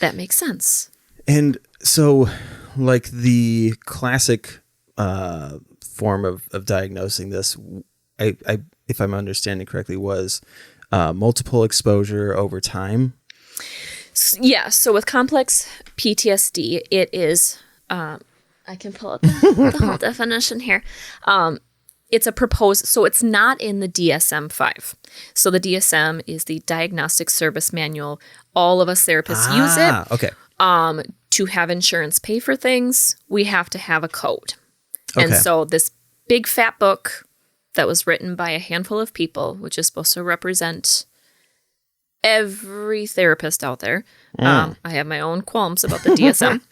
That makes sense. And so, like, the classic form of diagnosing this, I if I'm understanding correctly, was multiple exposure over time. Yeah. So with complex PTSD, it is, I can pull up the whole definition here. It's a proposed, so it's not in the DSM-5. So the DSM is the Diagnostic Service Manual. All of us therapists use it. Okay. To have insurance pay for things, we have to have a code. Okay. And so this big fat book that was written by a handful of people, which is supposed to represent every therapist out there. I have my own qualms about the DSM.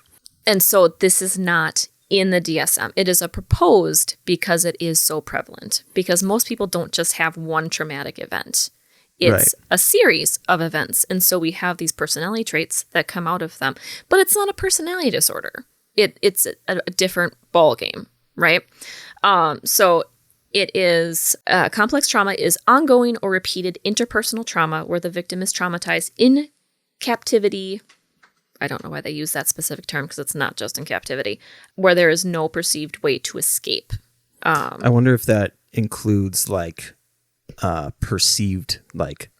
And so this is not in the DSM. It is a proposed because it is so prevalent. Because most people don't just have one traumatic event. It's a series of events. And so we have these personality traits that come out of them. But it's not a personality disorder. It's a different ballgame, right? So it is complex trauma is ongoing or repeated interpersonal trauma where the victim is traumatized in captivity. I don't know why they use that specific term because it's not just in captivity, where there is no perceived way to escape. I wonder if that includes like perceived like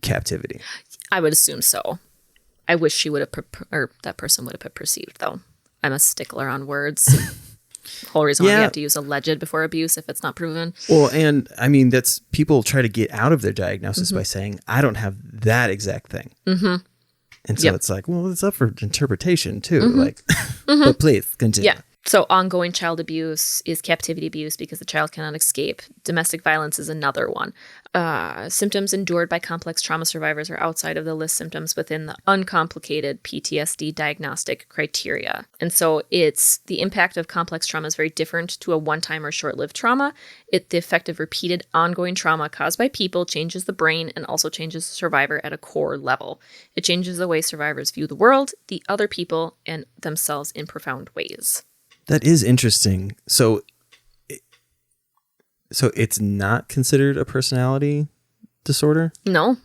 captivity. I would assume so. I wish she would have, or that person would have put perceived though. I'm a stickler on words. Whole reason why we have to use alleged before abuse if it's not proven. Well, and I mean, that's people try to get out of their diagnosis by saying, I don't have that exact thing. And so it's like, well, it's up for interpretation too. Like, but please continue. Yeah. So ongoing child abuse is captivity abuse because the child cannot escape. Domestic violence is another one. Symptoms endured by complex trauma survivors are outside of the list symptoms within the uncomplicated PTSD diagnostic criteria. And so it's the impact of complex trauma is very different to a one-time or short-lived trauma. The effect of repeated ongoing trauma caused by people changes the brain and also changes the survivor at a core level. It changes the way survivors view the world, the other people, and themselves in profound ways. That is interesting. So it's not considered a personality disorder? No.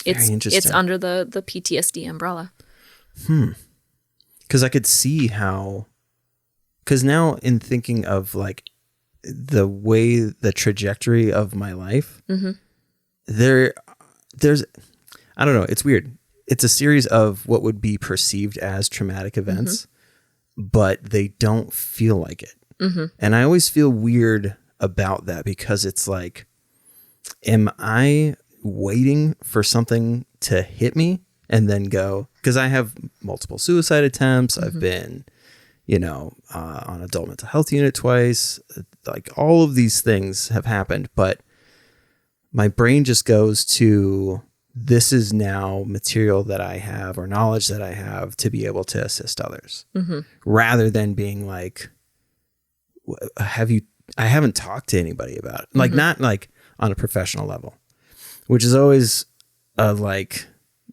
It's very interesting. It's under the PTSD umbrella. Because I could see how, because now in thinking of like the way, the trajectory of my life, there's, I don't know, it's weird. It's a series of what would be perceived as traumatic events, but they don't feel like it. And I always feel weird about that because it's like, am I waiting for something to hit me and then go? Because I have multiple suicide attempts. I've been, on adult mental health unit twice. Like all of these things have happened, but my brain just goes to, this is now material that I have or knowledge that I have to be able to assist others, rather than being like, I haven't talked to anybody about it. Like not like on a professional level, which is always like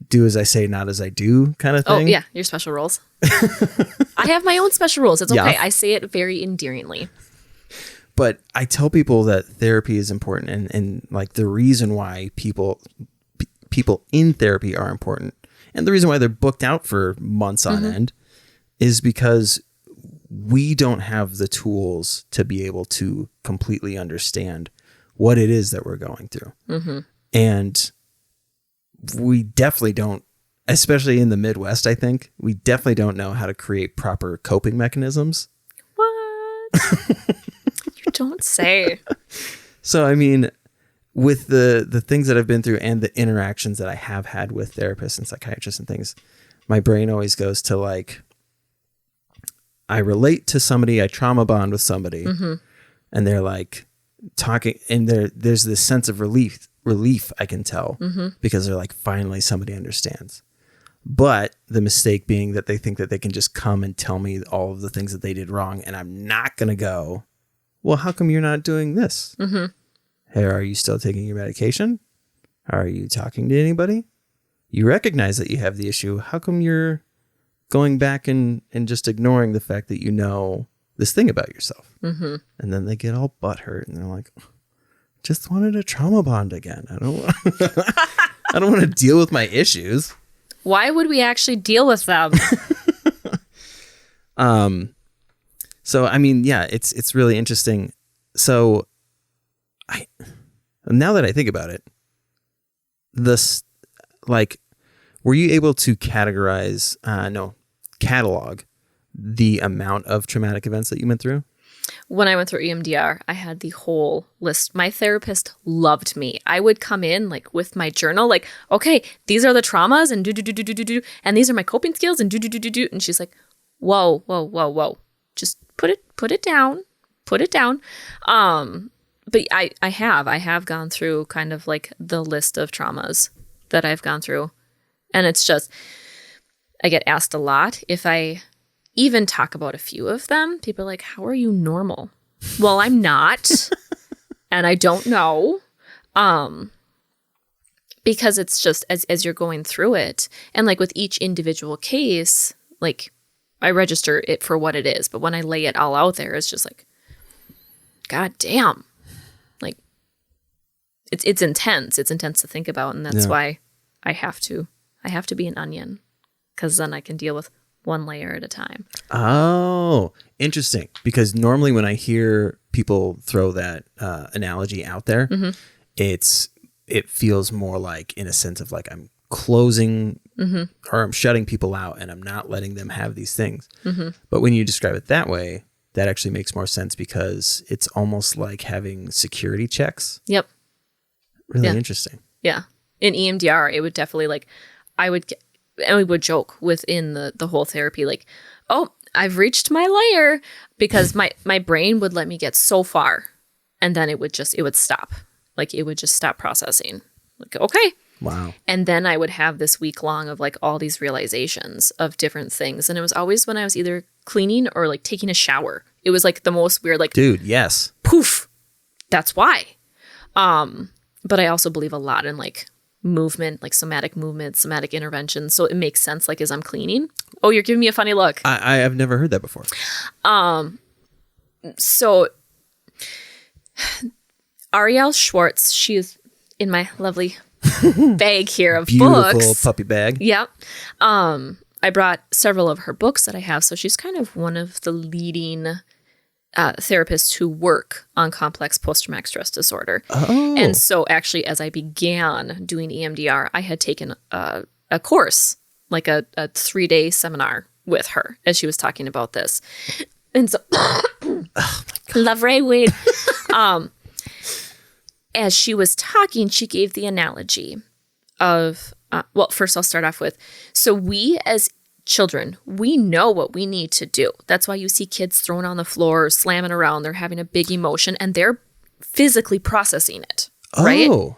do as I say, not as I do kind of thing. Oh yeah. Your special rules. I have my own special rules. It's okay. I say it very endearingly. But I tell people that therapy is important and like the reason why people in therapy are important and the reason why they're booked out for months on end is because we don't have the tools to be able to completely understand what it is that we're going through. And we definitely don't, especially in the Midwest, I think, we definitely don't know how to create proper coping mechanisms. What? You don't say. So, I mean, with the things that I've been through and the interactions that I have had with therapists and psychiatrists and things, my brain always goes to like, I relate to somebody, I trauma bond with somebody, and they're like talking, and there's this sense of relief I can tell, because they're like, finally somebody understands. But the mistake being that they think that they can just come and tell me all of the things that they did wrong, and I'm not going to go, well, how come you're not doing this? Hey, are you still taking your medication? Are you talking to anybody? You recognize that you have the issue. How come you're going back and just ignoring the fact that you know this thing about yourself? And then they get all butthurt and they're like, just wanted a trauma bond again. I don't want to deal with my issues. Why would we actually deal with them? So, I mean, yeah, it's really interesting. So now that I think about it, were you able to catalog the amount of traumatic events that you went through? When I went through EMDR, I had the whole list. My therapist loved me. I would come in like with my journal, like, okay, these are the traumas and do, and these are my coping skills and do. And she's like, whoa. Just put it down. But I have gone through kind of like the list of traumas that I've gone through. And it's just, I get asked a lot if I even talk about a few of them. People are like, how are you normal? Well, I'm not. And I don't know. Because it's just as you're going through it. And like with each individual case, like I register it for what it is. But when I lay it all out there, it's just like, God damn. Like it's intense. It's intense to think about. And that's why I have to be an onion, because then I can deal with one layer at a time. Oh, interesting. Because normally when I hear people throw that analogy out there, it feels more like in a sense of like I'm closing or I'm shutting people out and I'm not letting them have these things. But when you describe it that way, that actually makes more sense, because it's almost like having security checks. Yep. Really interesting. Yeah. In EMDR, it would definitely like, and we would joke within the whole therapy, like, oh, I've reached my layer, because my brain would let me get so far, and then it would stop. Like, it would just stop processing. Like, okay. Wow. And then I would have this week long of like all these realizations of different things. And it was always when I was either cleaning or like taking a shower. It was like the most weird, like, dude, yes. Poof. That's why. But I also believe a lot in like movement, like somatic movement, somatic intervention. So it makes sense, like, as I'm cleaning. Oh, you're giving me a funny look. I have never heard that before. So Arielle Schwartz, she is in my lovely bag here of beautiful books. Puppy bag. Yep. I brought several of her books that I have. So she's kind of one of the leading therapists who work on complex post-traumatic stress disorder. Oh. And so actually, as I began doing EMDR, I had taken a course, like a 3-day seminar with her as she was talking about this. And so, love Ray Wade. As she was talking, she gave the analogy of, well, first I'll start off with, so we as children, we know what we need to do. That's why you see kids thrown on the floor, slamming around. They're having a big emotion and they're physically processing it, right? Oh.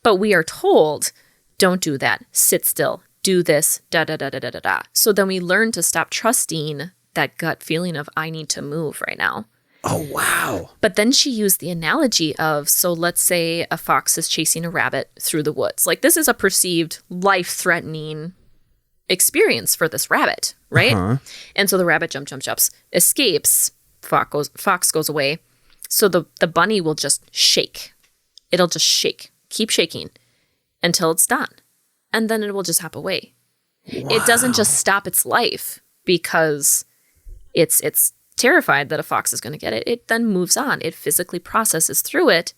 But we are told, don't do that. Sit still. Do this, da-da-da-da-da-da-da. So then we learn to stop trusting that gut feeling of, I need to move right now. Oh, wow. But then she used the analogy of, so let's say a fox is chasing a rabbit through the woods. Like, this is a perceived life-threatening experience for this rabbit, right? Uh-huh. And so the rabbit jumps, escapes, fox goes away. So the bunny will just shake. It'll just shake, keep shaking until it's done. And then it will just hop away. Wow. It doesn't just stop its life because it's terrified that a fox is going to get it. It then moves on. It physically processes through it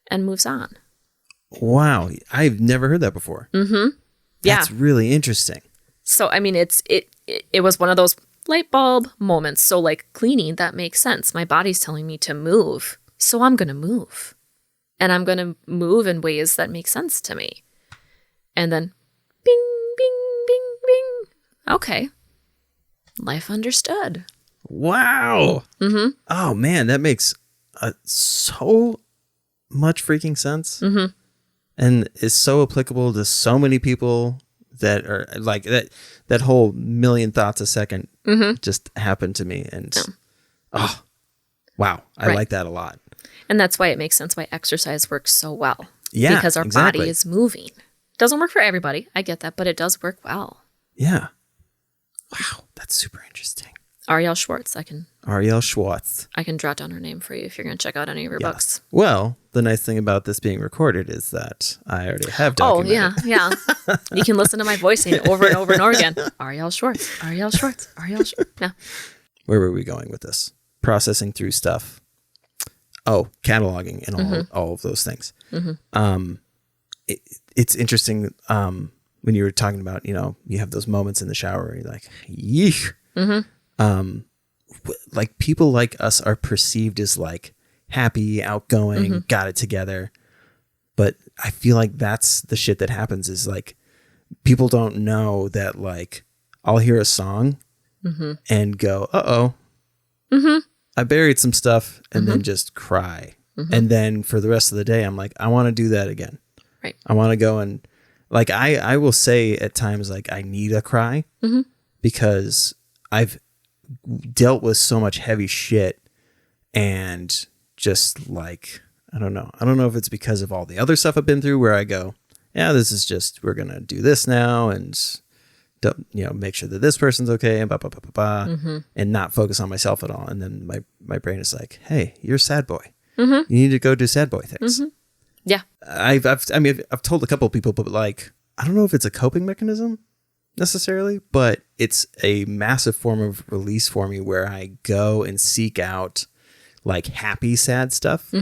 and moves on. Wow. I've never heard that before. Mm-hmm. Yeah. That's really interesting. So, I mean, it was one of those light bulb moments. So, like, cleaning, that makes sense. My body's telling me to move. So I'm going to move. and I'm going to move in ways that make sense to me. And then bing, bing, bing, bing. Okay. Life understood. Wow. Mm-hmm. Oh, man, that makes so much freaking sense. Mm-hmm. And is so applicable to so many people that are like that whole million thoughts a second just happened to me. And oh, wow. I like that a lot. And that's why it makes sense why exercise works so well. Yeah, because our body is moving. Doesn't work for everybody. I get that, but it does work well. Yeah. Wow. That's super interesting. Arielle Schwartz. Arielle Schwartz. I can jot down her name for you if you're going to check out any of her books. Well, the nice thing about this being recorded is that I already have documented. Oh, yeah. You can listen to my voicing over and over and over again. Arielle Schwartz. Arielle Schwartz. Arielle Schwartz. Yeah. Where were we going with this? Processing through stuff. Oh, cataloging and all of those things. Mm-hmm. It's interesting when you were talking about, you have those moments in the shower where you're like, yeesh. Mm-hmm. Like people like us are perceived as like happy, outgoing, got it together. But I feel like that's the shit that happens is like people don't know that like I'll hear a song and go, uh-oh, I buried some stuff and then just cry. And then for the rest of the day, I'm like, I want to do that again. Right. I want to go and like, I will say at times, like I need a cry because I've dealt with so much heavy shit and just like, I don't know if it's because of all the other stuff I've been through where I go, yeah, this is just, we're going to do this now and make sure that this person's okay and blah, blah, blah, blah, blah, and not focus on myself at all. And then my brain is like, hey, you're a sad boy. You need to go do sad boy things. Yeah. I've told a couple of people, but like, I don't know if it's a coping mechanism necessarily, but it's a massive form of release for me where I go and seek out like happy, sad stuff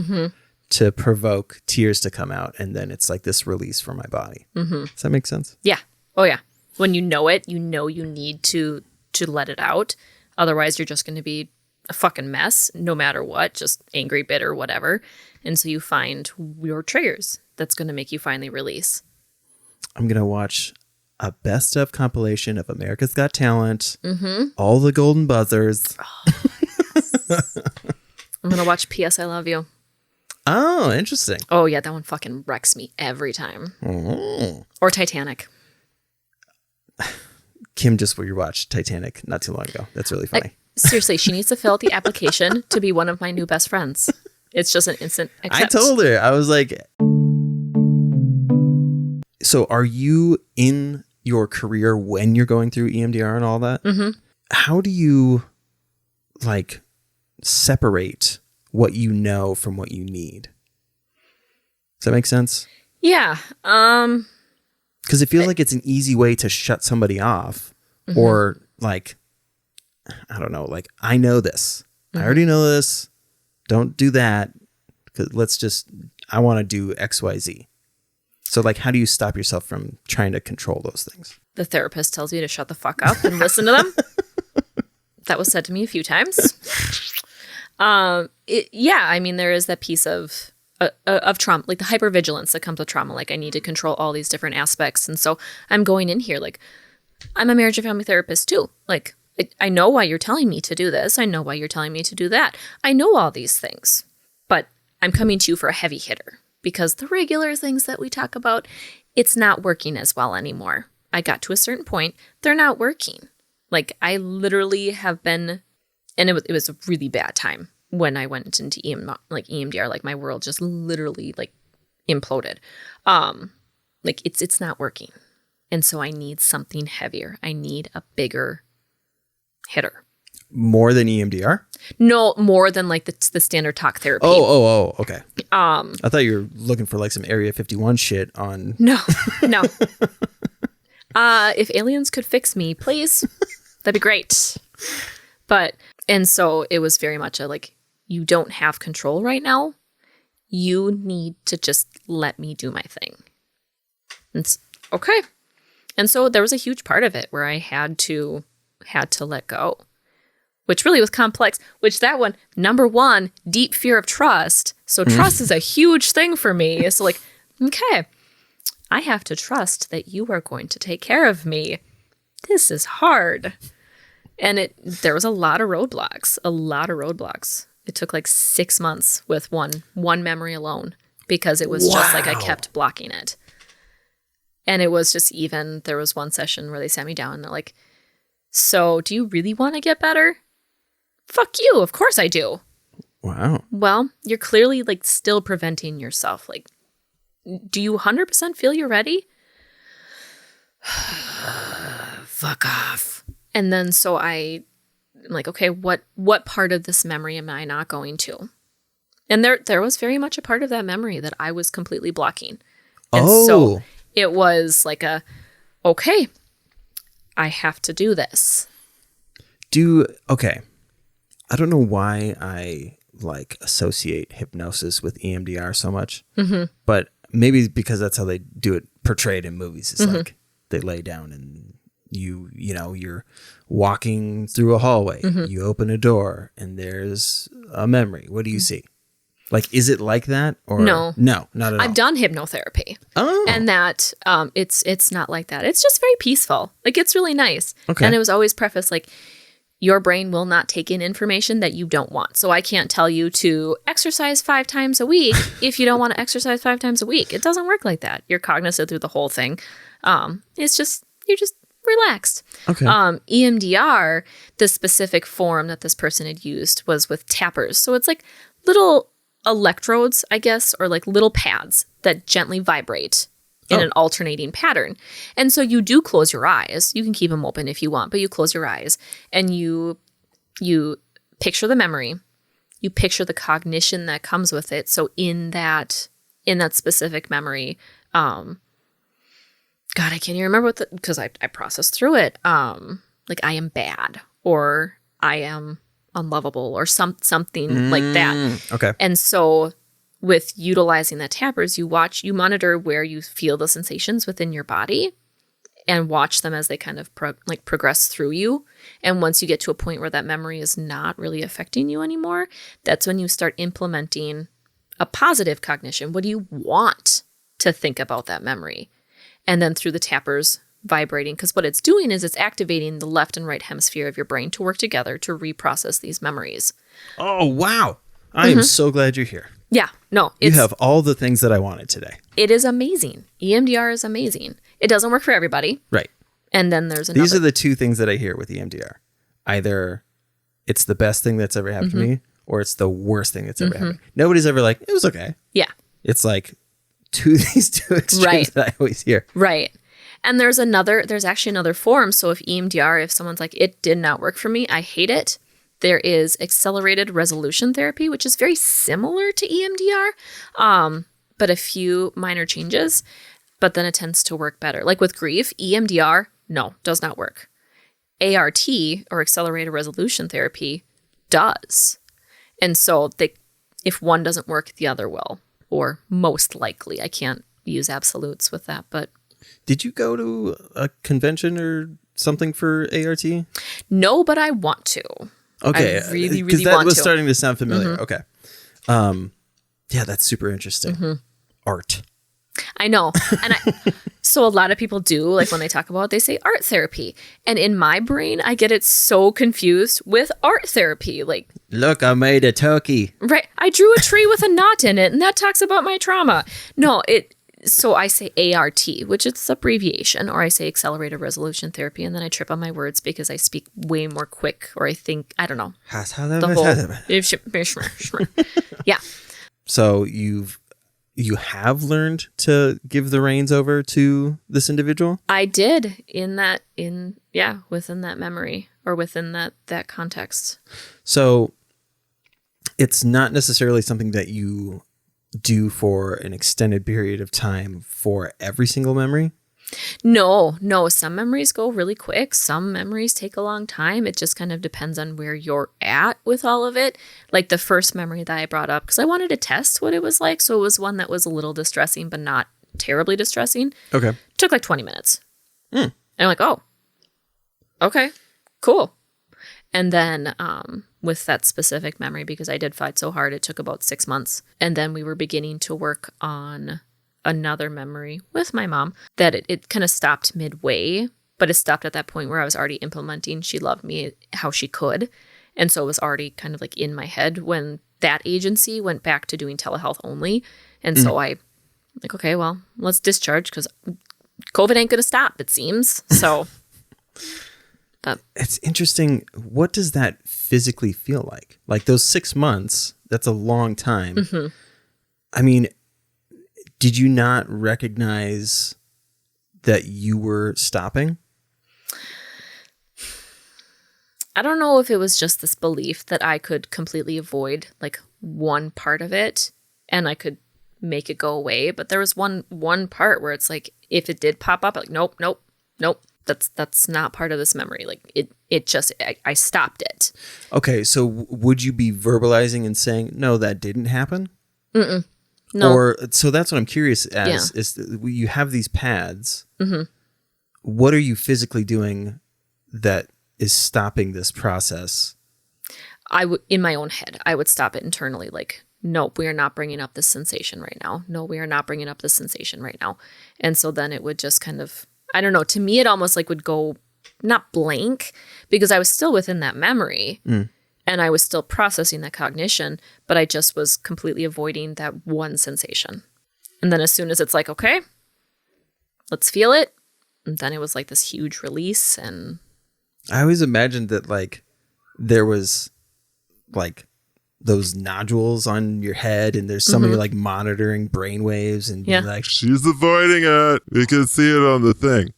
to provoke tears to come out. And then it's like this release for my body. Does that make sense? Yeah. Oh yeah. When you know it, you need to let it out. Otherwise you're just going to be a fucking mess no matter what, just angry, bitter, whatever. And so you find your triggers that's going to make you finally release. I'm going to watch a best of compilation of America's Got Talent, all the golden buzzers. Oh, yes. I'm going to watch P.S. I Love You. Oh, interesting. Oh, yeah, that one fucking wrecks me every time. Or Titanic. Kim just rewatched Titanic not too long ago. That's really funny. Seriously, she needs to fill out the application to be one of my new best friends. It's just an instant accept. I told her. I was like... So are you in your career when you're going through EMDR and all that? How do you like separate what you know from what you need? Does that make sense? Yeah. Because it feels like it's an easy way to shut somebody off or like, I don't know, like I know this. I already know this. Don't do that. Because I want to do X, Y, Z. So like, how do you stop yourself from trying to control those things? The therapist tells you to shut the fuck up and listen to them. That was said to me a few times. I mean, there is that piece of trauma, like the hypervigilance that comes with trauma. Like I need to control all these different aspects. And so I'm going in here, like I'm a marriage and family therapist too. Like I know why you're telling me to do this. I know why you're telling me to do that. I know all these things, but I'm coming to you for a heavy hitter. Because the regular things that we talk about, it's not working as well anymore. I got to a certain point, they're not working. Like I literally have been, and it was a really bad time when I went into EMDR, like my world just literally like imploded. Like it's not working. And so I need something heavier. I need a bigger hitter. More than EMDR? No, more than like the standard talk therapy. Oh, okay. I thought you were looking for like some Area 51 shit on. No. If aliens could fix me, please, that'd be great. And so it was very much a like, you don't have control right now. You need to just let me do my thing. And okay. And so there was a huge part of it where I had to let go. which really was complex, which that one, number one, deep fear of trust. So trust is a huge thing for me. It's like, okay, I have to trust that you are going to take care of me. This is hard. And there was a lot of roadblocks. It took like 6 months with one memory alone because it was just like I kept blocking it. And it was just there was one session where they sat me down and they're like, so do you really want to get better? Fuck you. Of course I do. Wow. Well, you're clearly like still preventing yourself. Like, do you 100% feel you're ready? Fuck off. And then so I'm like, okay, what part of this memory am I not going to? And there was very much a part of that memory that I was completely blocking. And so it was like okay, I have to do this. Okay. I don't know why I like associate hypnosis with EMDR so much, but maybe because that's how they do it portrayed in movies. It's like they lay down and you're walking through a hallway, you open a door and there's a memory. What do you see? Like, is it like that? Or no, not at all. I've done hypnotherapy. Oh. And that it's not like that. It's just very peaceful. Like, it's really nice. Okay. And it was always prefaced like, your brain will not take in information that you don't want. So I can't tell you to exercise 5 times a week if you don't want to exercise 5 times a week. It doesn't work like that. You're cognizant through the whole thing. It's just, you're just relaxed. Okay. EMDR, the specific form that this person had used was with tappers. So it's like little electrodes, I guess, or like little pads that gently vibrate in an alternating pattern. And so you do close your eyes. You can keep them open if you want, but you close your eyes and you picture the memory. You picture the cognition that comes with it. So in that specific memory, God, I can't even remember because I processed through it. Like I am bad or I am unlovable or something like that. Okay. And so with utilizing the tappers, you monitor where you feel the sensations within your body and watch them as they kind of progress through you. And once you get to a point where that memory is not really affecting you anymore, that's when you start implementing a positive cognition. What do you want to think about that memory? And then through the tappers vibrating, because what it's doing is it's activating the left and right hemisphere of your brain to work together to reprocess these memories. Oh, wow. I am so glad you're here. Yeah, no. You have all the things that I wanted today. It is amazing. EMDR is amazing. It doesn't work for everybody. Right. And then there's another. These are the two things that I hear with EMDR. Either it's the best thing that's ever happened to me, or it's the worst thing that's ever happened. Nobody's ever like, it was okay. Yeah. It's like these two extremes that I always hear. Right. And there's actually another form. So if EMDR, if someone's like, it did not work for me, I hate it. There is accelerated resolution therapy, which is very similar to EMDR, but a few minor changes, but then it tends to work better. Like with grief, EMDR, no, does not work. ART, or accelerated resolution therapy, does. And so if one doesn't work, the other will, or most likely. I can't use absolutes with that, but... Did you go to a convention or something for ART? No, but I want to. Okay, I really want to. Because that was starting to sound familiar. Okay. Yeah, that's super interesting. Art. I know. And so a lot of people do, like when they talk about it, they say art therapy. And in my brain, I get it so confused with art therapy. Like, look, I made a turkey. Right. I drew a tree with a knot in it, and that talks about my trauma. No, so I say ART, which is abbreviation, or I say accelerated resolution therapy, and then I trip on my words because I speak way more quick, or I think, I don't know. Yeah. So you have learned to give the reins over to this individual? I did within that memory or within that context. So it's not necessarily something that you do for an extended period of time for every single memory? No. Some memories go really quick. Some memories take a long time. It just kind of depends on where you're at with all of it. Like the first memory that I brought up, because I wanted to test what it was like. So it was one that was a little distressing, but not terribly distressing. Okay. Took like 20 minutes. And I'm like, oh, okay, cool. And then with that specific memory, because I did fight so hard, it took about 6 months. And then we were beginning to work on another memory with my mom that it kind of stopped midway, but it stopped at that point where I was already implementing She Loved Me How She Could. And so it was already kind of like in my head when that agency went back to doing telehealth only. And so I like, okay, well, let's discharge because COVID ain't going to stop, it seems. So... It's interesting. What does that physically feel like? Like those 6 months, that's a long time. Mm-hmm. I mean, did you not recognize that you were stopping? I don't know if it was just this belief that I could completely avoid like one part of it and I could make it go away. But there was one part where it's like, if it did pop up, like, nope. That's not part of this memory. Like it just, I stopped it. Okay. So would you be verbalizing and saying, no, that didn't happen? Mm-mm. No. Or, so that's what I'm curious as, is you have these pads. Mm-hmm. What are you physically doing that is stopping this process? In my own head, I would stop it internally. Like, nope, we are not bringing up this sensation right now. No, we are not bringing up this sensation right now. And so then it would just kind of, I don't know, to me, it almost like would go not blank because I was still within that memory and I was still processing that cognition, but I just was completely avoiding that one sensation. And then as soon as it's like, okay, let's feel it. And then it was like this huge release. And I always imagined that like there was like those nodules on your head and there's somebody like monitoring brain waves and being like, she's avoiding it. We can see it on the thing.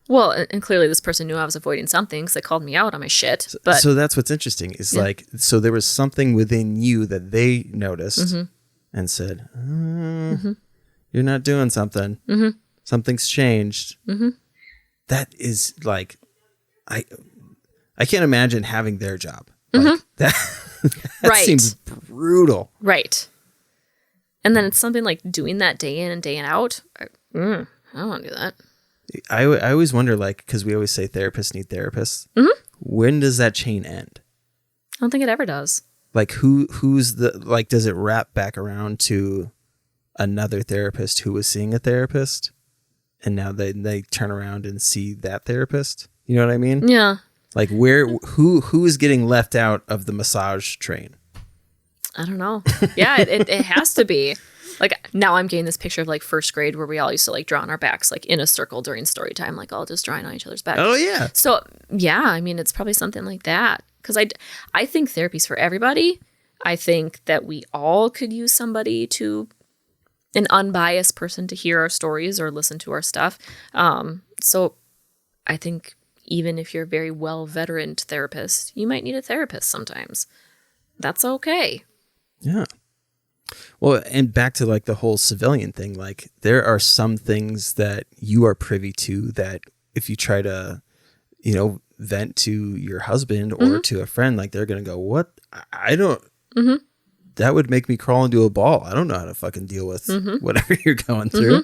Well, and clearly this person knew I was avoiding something because they called me out on my shit. But so that's what's interesting is like, so there was something within you that they noticed and said, you're not doing something. Mm-hmm. Something's changed. Mm-hmm. That is like, I can't imagine having their job. Like that seems brutal. Right. And then it's something like doing that day in and day out. I don't want to do that. I always wonder, like, because we always say therapists need therapists. Mm-hmm. When does that chain end? I don't think it ever does. Like, who's the, like, does it wrap back around to another therapist who was seeing a therapist? And now they turn around and see that therapist? You know what I mean? Yeah. Like who is getting left out of the massage train? I don't know. Yeah, it has to be. Like now I'm getting this picture of like first grade where we all used to like draw on our backs, like in a circle during story time, like all just drawing on each other's back. Oh yeah. So yeah, I mean, it's probably something like that. Cause I think therapy's for everybody. I think that we all could use somebody an unbiased person to hear our stories or listen to our stuff. So I think even if you're a very well-veteraned therapist, you might need a therapist sometimes. That's okay. Yeah. Well, and back to like the whole civilian thing, like there are some things that you are privy to that if you try to, vent to your husband or to a friend, like they're going to go, what? I don't, that would make me crawl into a ball. I don't know how to fucking deal with whatever you're going through.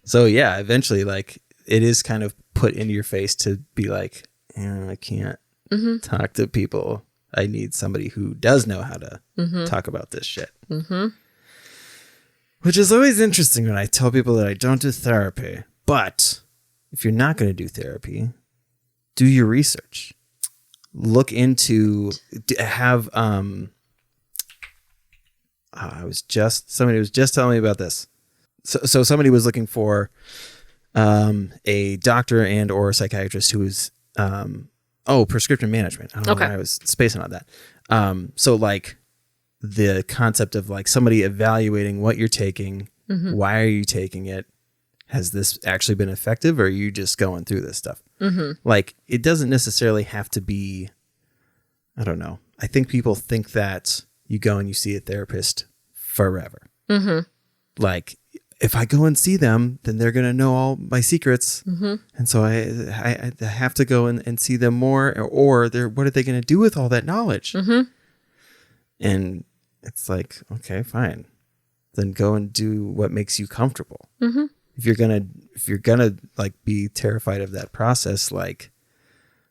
So yeah, eventually like it is kind of put into your face to be like, I can't talk to people. I need somebody who does know how to talk about this shit. Which is always interesting when I tell people that I don't do therapy. But if you're not going to do therapy, do your research. Look into, have, somebody was just telling me about this. So somebody was looking for a doctor and or a psychiatrist who was prescription management. I don't know why I was spacing on that. So like the concept of like somebody evaluating what you're taking, why are you taking it? Has this actually been effective or are you just going through this stuff? Like it doesn't necessarily have to be, I don't know. I think people think that you go and you see a therapist forever. Like if I go and see them, then they're going to know all my secrets. And so I have to go and see them more or what are they going to do with all that knowledge? And it's like, okay, fine. Then go and do what makes you comfortable. If you're going to like be terrified of that process, like,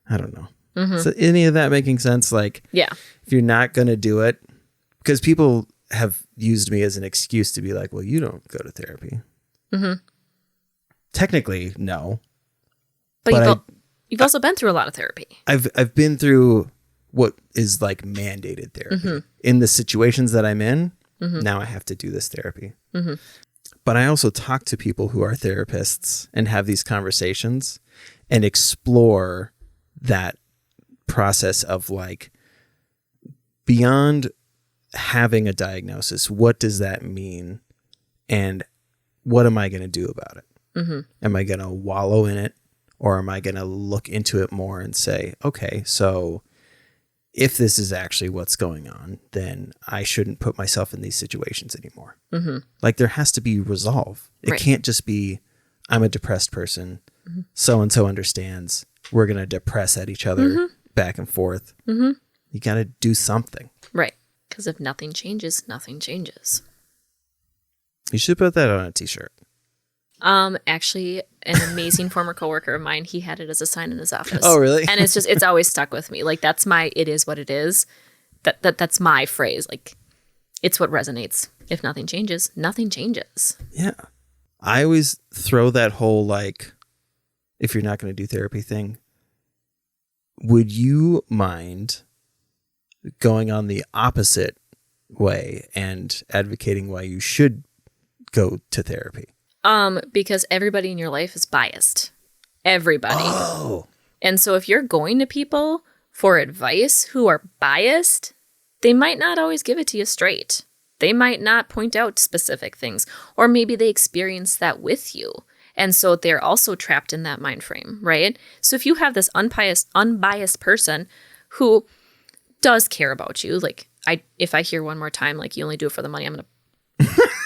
I don't know. So any of that making sense? Like, Yeah. if you're not going to do it, because people have used me as an excuse to be like, well, you don't go to therapy. Technically, no. But you've also been through a lot of therapy. I've been through what is like mandated therapy. In the situations that I'm in, now I have to do this therapy. But I also talk to people who are therapists and have these conversations and explore that process of like, beyond having a diagnosis, what does that mean? And what am I going to do about it? Am I going to wallow in it? Or am I going to look into it more and say, okay, so if this is actually what's going on, then I shouldn't put myself in these situations anymore. Like, there has to be resolve. It can't just be, I'm a depressed person. So-and-so understands. We're going to depress at each other back and forth. You got to do something. Right. Because if nothing changes, nothing changes. You should put that on a t-shirt. Actually, an amazing former coworker of mine, he had it as a sign in his office. Oh, really? And it's always stuck with me. Like, that's my, it is what it is. That's my phrase. Like, it's what resonates. If nothing changes, nothing changes. Yeah. I always throw that whole, like, if you're not going to do therapy thing, would you mind going on the opposite way and advocating why you should go to therapy? Because everybody in your life is biased. Everybody. Oh. And so if you're going to people for advice who are biased, they might not always give it to you straight. They might not point out specific things, or maybe they experience that with you. And so they're also trapped in that mind frame, right? So if you have this unbiased person who does care about you, like, if I hear one more time, like, you only do it for the money, I'm going to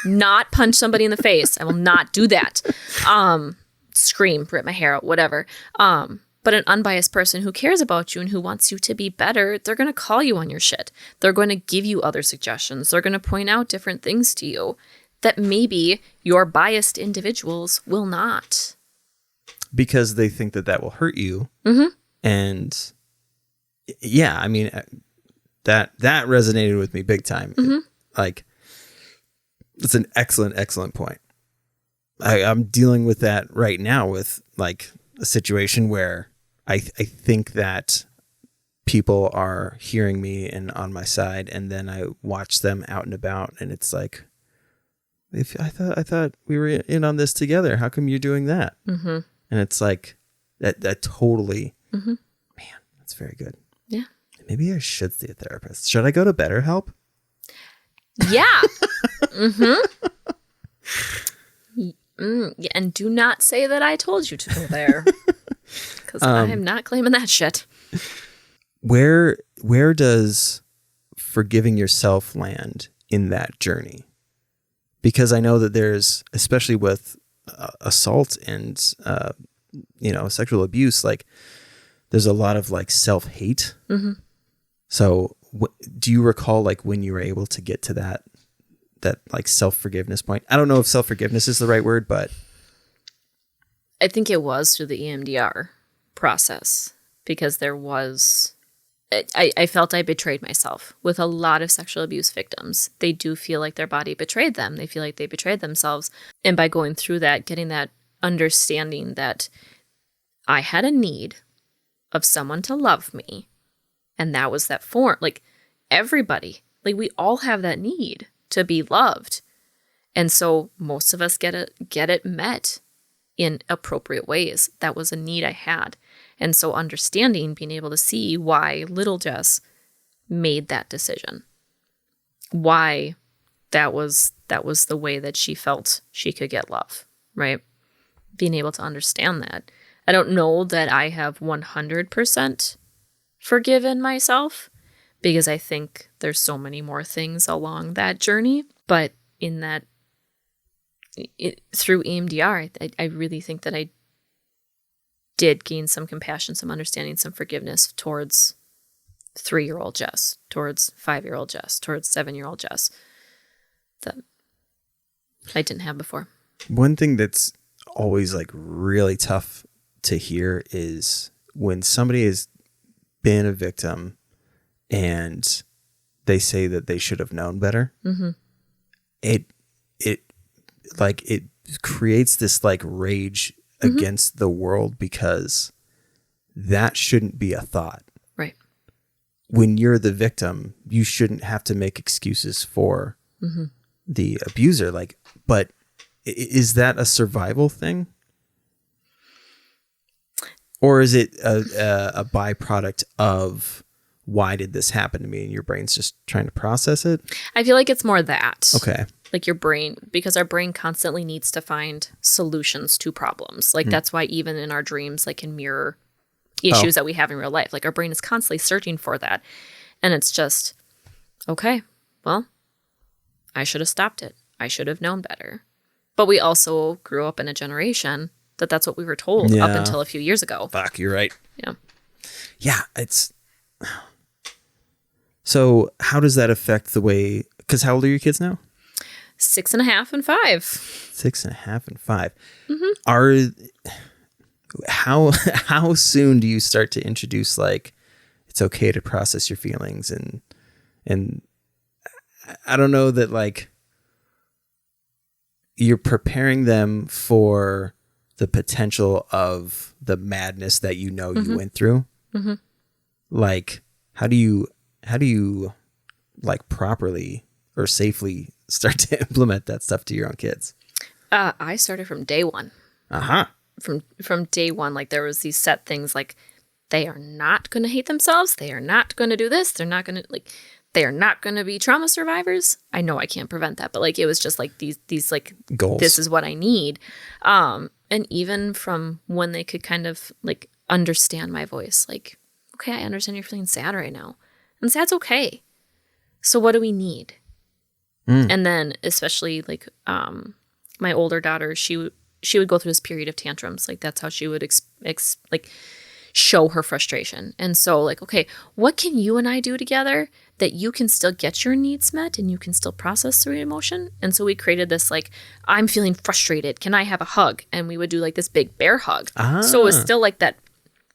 not punch somebody in the face. I will not do that. Scream, rip my hair out, whatever. But an unbiased person who cares about you and who wants you to be better, they're going to call you on your shit. They're going to give you other suggestions. They're going to point out different things to you that maybe your biased individuals will not. Because they think that will hurt you. And yeah, I mean, that resonated with me big time. Like, it's an excellent point. I'm dealing with that right now with, like, a situation where I think that people are hearing me and on my side, and then I watch them out and about, and it's like, I thought we were in on this together. How come you're doing that? And it's like that totally, man, that's very good. Yeah. Maybe I should see a therapist. Should I go to BetterHelp? Yeah. And do not say that I told you to go there, because I am not claiming that shit. Where does forgiving yourself land in that journey? Because I know that there's, especially with assault and sexual abuse, like, there's a lot of, like, self-hate. So do you recall, like, when you were able to get to that like self-forgiveness point? I don't know if self-forgiveness is the right word, but I think it was through the EMDR process, because there was, I felt I betrayed myself. With a lot of sexual abuse victims, they do feel like their body betrayed them. They feel like they betrayed themselves. And by going through that, getting that understanding that I had a need of someone to love me, and that was that form. Like, everybody, like, we all have that need to be loved. And so most of us get it met in appropriate ways. That was a need I had. And so understanding, being able to see why little Jess made that decision, why that was the way that she felt she could get love, right? Being able to understand that. I don't know that I have 100% forgiven myself, because I think there's so many more things along that journey. But in that, through EMDR, I really think that I did gain some compassion, some understanding, some forgiveness towards 3-year-old Jess, towards 5-year-old Jess, towards 7-year-old Jess, that I didn't have before. One thing that's always, like, really tough to hear is when somebody is been a victim and they say that they should have known better, it creates this like rage against the world, because that shouldn't be a thought. Right. When you're the victim, you shouldn't have to make excuses for the abuser. Like, but is that a survival thing? Or is it a byproduct of why did this happen to me, and your brain's just trying to process it? I feel like it's more that. Okay. Like your brain, because our brain constantly needs to find solutions to problems. Like that's why even in our dreams, like can mirror issues that we have in real life. Like our brain is constantly searching for that. And it's just, okay, well, I should have stopped it. I should have known better. But we also grew up in a generation that that's what we were told up until a few years ago. Fuck, you're right. Yeah. Yeah, it's... So how does that affect the way... Because how old are your kids now? 6.5 and 5. 6.5 and 5. How soon do you start to introduce like it's okay to process your feelings, and I don't know that like you're preparing them for the potential of the madness that you went through. Like how do you like properly or safely start to implement that stuff to your own kids? I started from day one. From day one, like there was these set things, like they are not going to hate themselves. They are not going to do this. They're not going to they are not going to be trauma survivors. I know I can't prevent that, but like, it was just like these like goals. This is what I need. And even from when they could kind of like understand my voice, like, okay, I understand you're feeling sad right now, and sad's okay. So what do we need? And then especially like, my older daughter, she would go through this period of tantrums. Like that's how she would like show her frustration. And so like, okay, what can you and I do together that you can still get your needs met and you can still process through emotion? And so we created this like, I'm feeling frustrated. Can I have a hug? And we would do like this big bear hug. So it was still like that,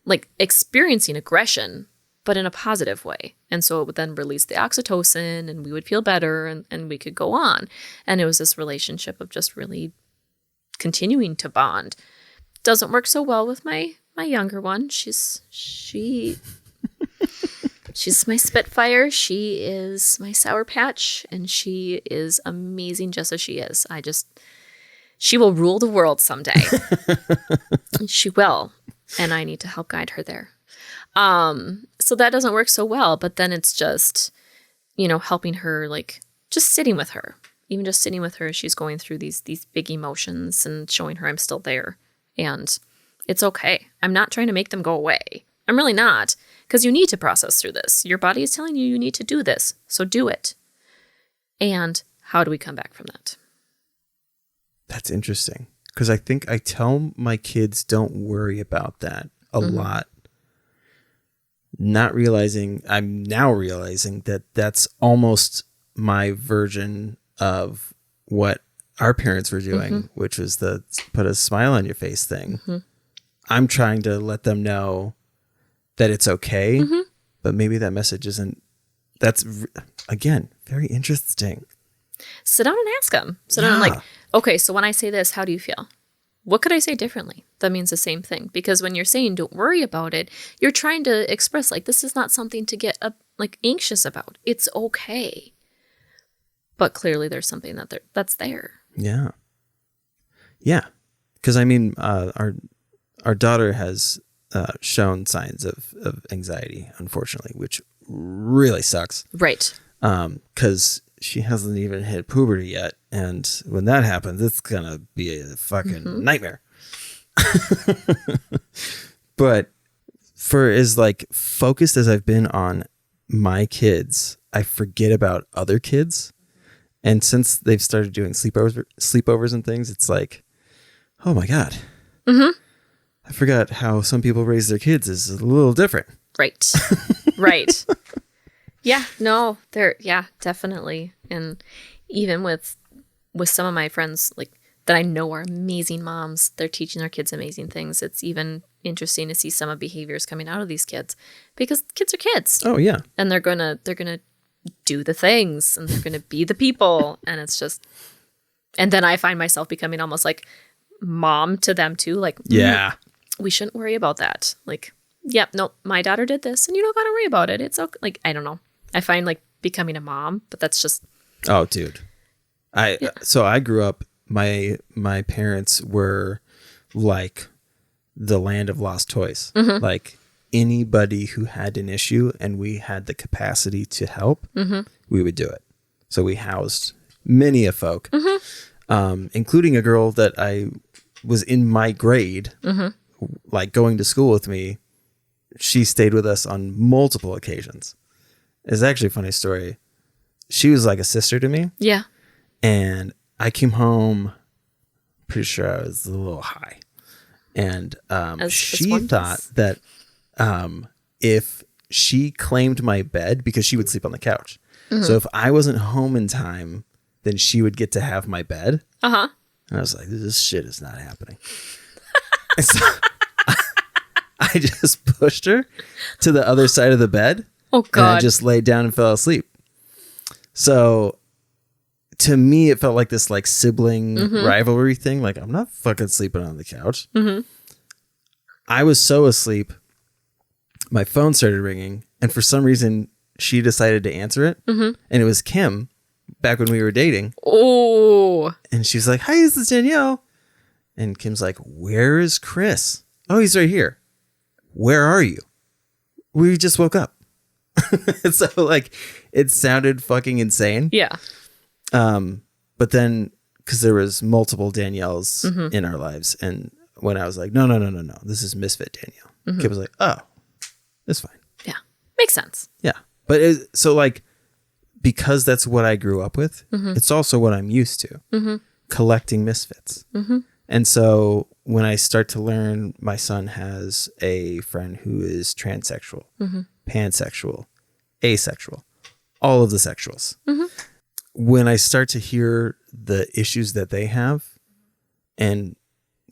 like experiencing aggression, but in a positive way. And so it would then release the oxytocin and we would feel better, and we could go on. And it was this relationship of just really continuing to bond. Doesn't work so well with my younger one. She's my Spitfire. She is my Sour Patch, and she is amazing just as she is. She will rule the world someday. She will, and I need to help guide her there. So that doesn't work so well, but then it's just, helping her, like just sitting with her. Even just sitting with her as she's going through these big emotions and showing her I'm still there. And it's okay. I'm not trying to make them go away. I'm really not, because you need to process through this. Your body is telling you need to do this, so do it. And how do we come back from that? That's interesting, because I think I tell my kids don't worry about that a lot. I'm now realizing that that's almost my version of what our parents were doing, which was the put a smile on your face thing. I'm trying to let them know that it's okay, but maybe that message isn't. That's, again, very interesting. Sit down and ask them. Sit down and like, okay, so when I say this, how do you feel? What could I say differently? That means the same thing. Because when you're saying don't worry about it, you're trying to express like, this is not something to get anxious about. It's okay. But clearly there's something that's there. Yeah. Yeah. Because I mean, our daughter has shown signs of anxiety, unfortunately, which really sucks. Right. Because she hasn't even hit puberty yet. And when that happens, it's going to be a fucking nightmare. But for as like focused as I've been on my kids, I forget about other kids. And since they've started doing sleepovers and things, it's like, oh my God. I forgot how some people raise their kids is a little different. Right. Right. Yeah, no, definitely. And even with some of my friends, like that I know are amazing moms, they're teaching their kids amazing things. It's interesting to see some of behaviors coming out of these kids, because kids are kids. Oh yeah. And they're gonna do the things, and they're gonna be the people, and it's just, and then I find myself becoming almost like mom to them too. Like, Yeah. we shouldn't worry about that. Like, yep, no, my daughter did this, and you don't gotta worry about it. It's okay. Like, I don't know. I find like becoming a mom, but that's just. Oh, dude. So I grew up. My parents were like the land of lost toys. Like anybody who had an issue and we had the capacity to help, we would do it. So we housed many a folk, including a girl that I was in my grade, like going to school with me. She stayed with us on multiple occasions. It's actually a funny story. She was like a sister to me. Yeah. And I came home, pretty sure I was a little high. And she thought that if she claimed my bed, because she would sleep on the couch. So if I wasn't home in time, then she would get to have my bed. And I was like, this shit is not happening. And so I just pushed her to the other side of the bed. Oh, God. And I just laid down and fell asleep. So to me, it felt like this like sibling rivalry thing. Like, I'm not fucking sleeping on the couch. I was so asleep. My phone started ringing. And for some reason, she decided to answer it. And it was Kim, back when we were dating. Oh. And she's like, hi, this is Danielle. And Kim's like, where is Chris? Oh, he's right here. Where are you? We just woke up. So like it sounded fucking insane. Yeah. But then because there was multiple Danielles in our lives, and when I was like, no, this is Misfit Danielle. Kim was like, oh, it's fine. Yeah. Makes sense. Yeah. But so like, because that's what I grew up with, it's also what I'm used to, collecting misfits. And so when I start to learn, my son has a friend who is transsexual, pansexual, asexual, all of the sexuals. When I start to hear the issues that they have, and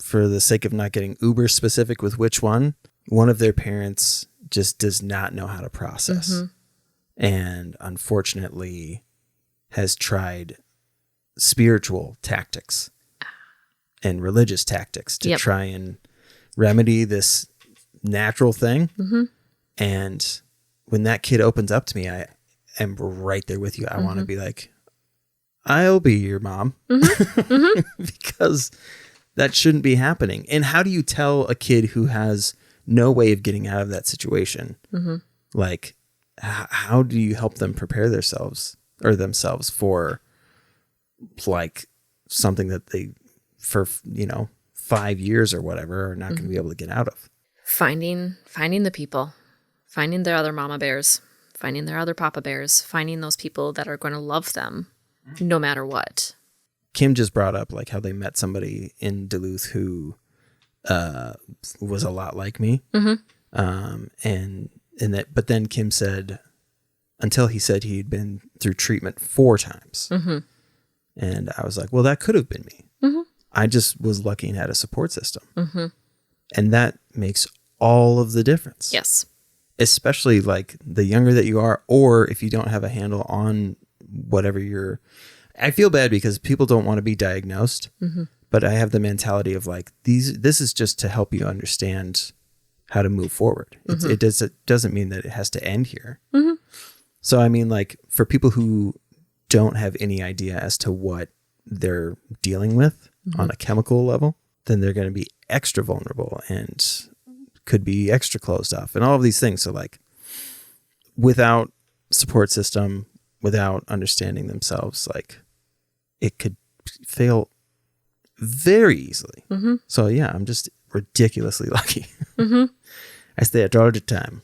for the sake of not getting uber specific with which one of their parents just does not know how to process. And unfortunately has tried spiritual tactics and religious tactics to try and remedy this natural thing. And when that kid opens up to me, I am right there with you. I want to be like, I'll be your mom. Because that shouldn't be happening. And how do you tell a kid who has no way of getting out of that situation? Like, how do you help them prepare themselves for like something that they, for 5 years or whatever, are not going to be able to get out of? Finding the people, finding their other mama bears, finding their other papa bears, finding those people that are going to love them no matter what. Kim just brought up like how they met somebody in Duluth who was a lot like me. But then Kim said, until he said he'd been through treatment 4 times. And I was like, well, that could have been me. I just was lucky and had a support system. And that makes all of the difference. Yes. Especially like the younger that you are, or if you don't have a handle on whatever I feel bad because people don't want to be diagnosed, but I have the mentality of like, this is just to help you understand how to move forward. It doesn't mean that it has to end here. So, I mean, like for people who don't have any idea as to what they're dealing with on a chemical level, then they're going to be extra vulnerable and could be extra closed off and all of these things. So like without support system, without understanding themselves, like it could fail very easily. So yeah, I'm just ridiculously lucky. I say it all the time.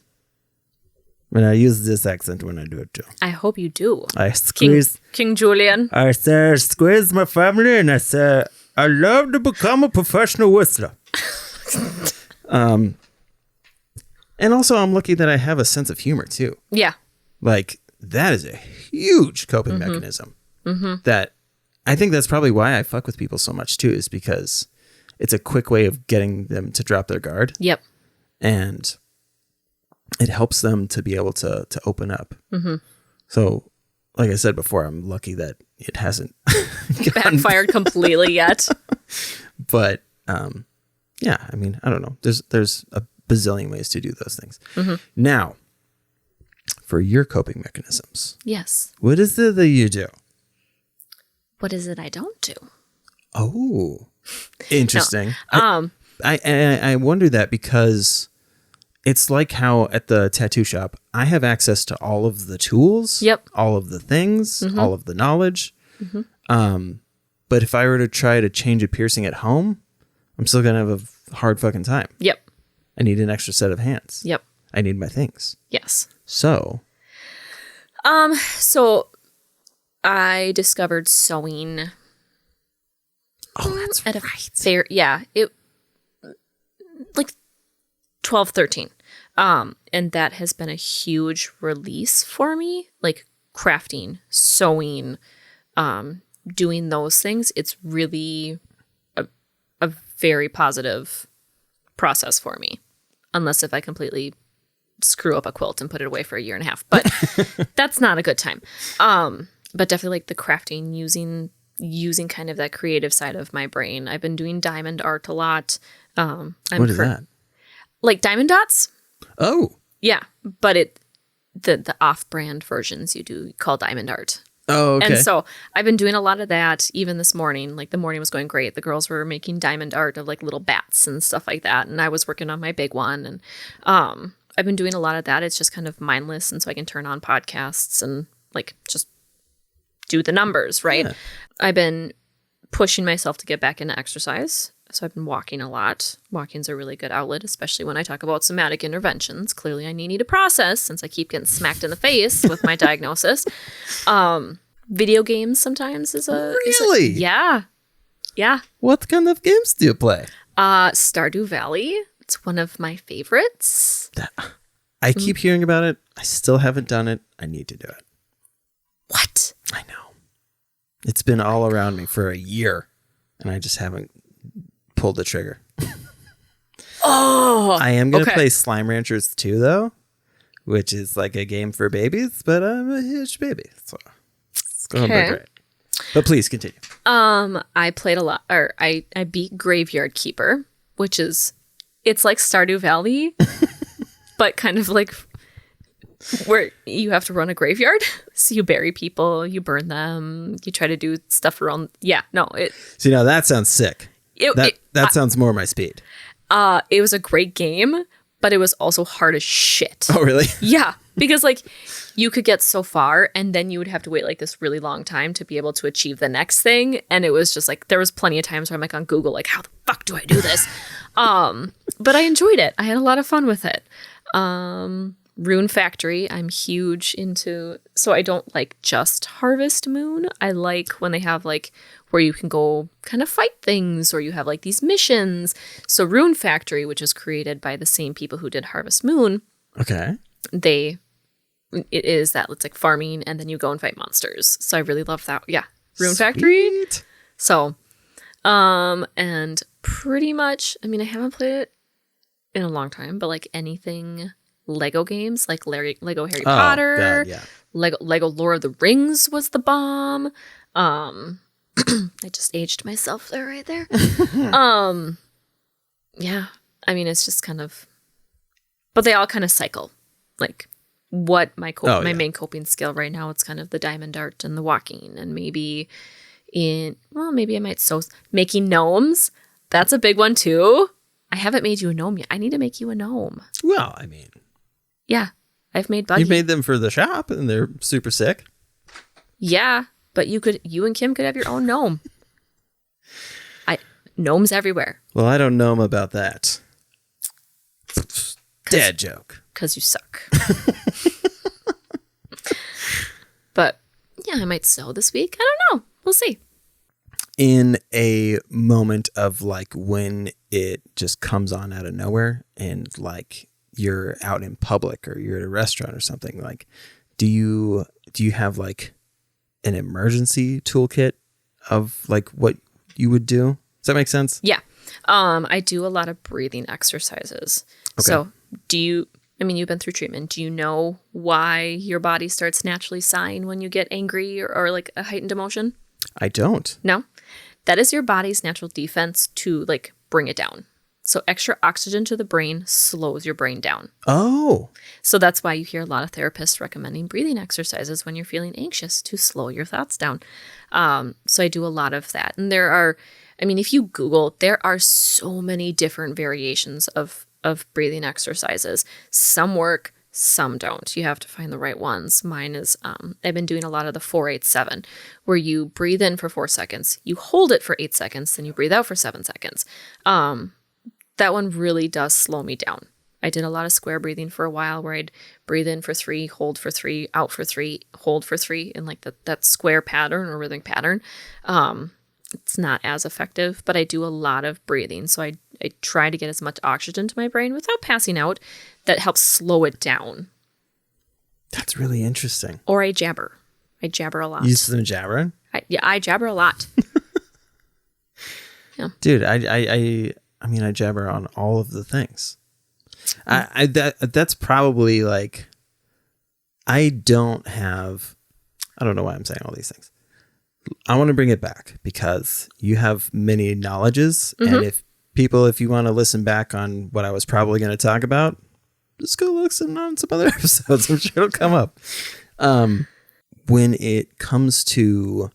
And I use this accent when I do it too. I hope you do. I squeeze King Julian. I say squeeze my family and I say I love to become a professional whistler. And also I'm lucky that I have a sense of humor too. Yeah. Like that is a huge coping mechanism. That I think that's probably why I fuck with people so much too, is because it's a quick way of getting them to drop their guard. Yep. and it helps them to be able to open up. Mm-hmm. So, like I said before, I'm lucky that it hasn't backfired completely yet. But yeah, I mean, I don't know. There's a bazillion ways to do those things. Mm-hmm. Now, for your coping mechanisms, Yes. what is it that you do? What is it I don't do? Oh, interesting. No. I wonder that because it's like how at the tattoo shop, I have access to all of the tools, Yep. all of the things, Mm-hmm. all of the knowledge. But if I were to try to change a piercing at home, I'm still going to have a hard fucking time. Yep. I need an extra set of hands. Yep. I need my things. Yes. So, So I discovered sewing. oh, that's At right. it like 12, 13. And that has been a huge release for me, like crafting, sewing, doing those things. It's really a very positive process for me, unless if I completely screw up a quilt and put it away for a year and a half, but that's not a good time. But definitely like the crafting, using kind of that creative side of my brain. I've been doing diamond art a lot. What is that? Like diamond dots? Oh. Yeah, but the off-brand versions you call diamond art. Oh, okay. And so I've been doing a lot of that even this morning. Like the morning was going great. The girls were making diamond art of like little bats and stuff like that. And I was working on my big one. And I've been doing a lot of that. It's just kind of mindless. And so I can turn on podcasts and like just do the numbers, right? Yeah. I've been pushing myself to get back into exercise. So I've been walking a lot. Walking's a really good outlet, especially when I talk about somatic interventions. Clearly, I need to process since I keep getting smacked in the face with my diagnosis. Video games sometimes is a... Really? Yeah. What kind of games do you play? Stardew Valley. It's one of my favorites. I keep hearing about it. I still haven't done it. I need to do it. What? I know. It's been all around me for a year, and I just haven't pulled the trigger. Oh! I am going to okay. play Slime Ranchers 2, though, which is like a game for babies, but I'm a huge baby, so it's going to be great. But please continue. I played a lot, or I beat Graveyard Keeper, which is, it's like Stardew Valley, but kind of like where you have to run a graveyard. So you bury people, you burn them, you try to do stuff around. Yeah, no. See, now that sounds sick. That sounds more my speed. It was a great game, but it was also hard as shit. Oh, really? Yeah, because like you could get so far and then you would have to wait like this really long time to be able to achieve the next thing. And it was just like, there was plenty of times where I'm like on Google, like, how the fuck do I do this? But I enjoyed it. I had a lot of fun with it. Rune Factory, I'm huge into, so I don't like just Harvest Moon. I like when they have like where you can go kind of fight things or you have like these missions. So Rune Factory, which is created by the same people who did Harvest Moon. Okay. It is that it's like farming and then you go and fight monsters. So I really love that. Yeah. Rune Factory. So, and pretty much, I mean, I haven't played it in a long time, but like anything Lego games, like Lego Harry Potter, God, yeah. Lego Lord of the Rings was the bomb. I just aged myself there right there. Yeah. I mean, it's just kind of, but they all kind of cycle. Like what my main coping skill right now, it's kind of the diamond art and the walking and maybe maybe I might sew. Making gnomes. That's a big one too. I haven't made you a gnome yet. I need to make you a gnome. Well, I mean. Yeah. I've made Buggy. You made them for the shop and they're super sick. Yeah. But you and Kim could have your own gnome. Gnomes everywhere. Well, I don't know about that. Dad joke. Because you suck. But yeah, I might sew this week. I don't know. We'll see. In a moment of like when it just comes on out of nowhere and like you're out in public or you're at a restaurant or something, like do you have like an emergency toolkit of like what you would do? Does that make sense? Yeah. I do a lot of breathing exercises. Okay. So you've been through treatment. Do you know why your body starts naturally sighing when you get angry or like a heightened emotion? I don't. No? That is your body's natural defense to like bring it down. So extra oxygen to the brain slows your brain down. Oh. So that's why you hear a lot of therapists recommending breathing exercises when you're feeling anxious to slow your thoughts down. So I do a lot of that. And if you Google, there are so many different variations of breathing exercises. Some work, some don't. You have to find the right ones. Mine is, I've been doing a lot of the 4-8-7, where you breathe in for 4 seconds, you hold it for 8 seconds, then you breathe out for 7 seconds. That one really does slow me down. I did a lot of square breathing for a while where I'd breathe in for 3, hold for 3, out for 3, hold for 3 in like that square pattern or rhythmic pattern. It's not as effective, but I do a lot of breathing. So I try to get as much oxygen to my brain without passing out. That helps slow it down. That's really interesting. Or I jabber. I jabber a lot. You use some jabbering? I jabber a lot. Yeah. Dude, I jabber on all of the things. That's probably like, I don't know why I'm saying all these things. I want to bring it back because you have many knowledges. Mm-hmm. And if you want to listen back on what I was probably going to talk about, just go listen on some other episodes. I'm sure it'll come up. When it comes to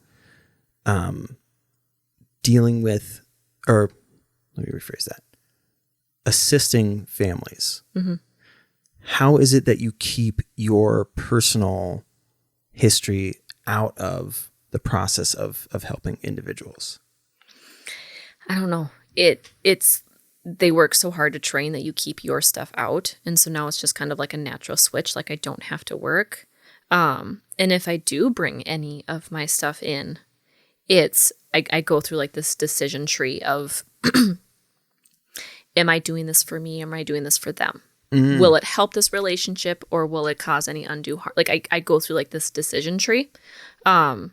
dealing with, or let me rephrase that, assisting families, mm-hmm. How is it that you keep your personal history out of the process of helping individuals? I don't know. They work so hard to train that you keep your stuff out. And so now it's just kind of like a natural switch. Like I don't have to work. And if I do bring any of my stuff in, I go through like this decision tree of, am I doing this for me? Am I doing this for them? Mm. Will it help this relationship or will it cause any undue harm? Like I go through like this decision tree. And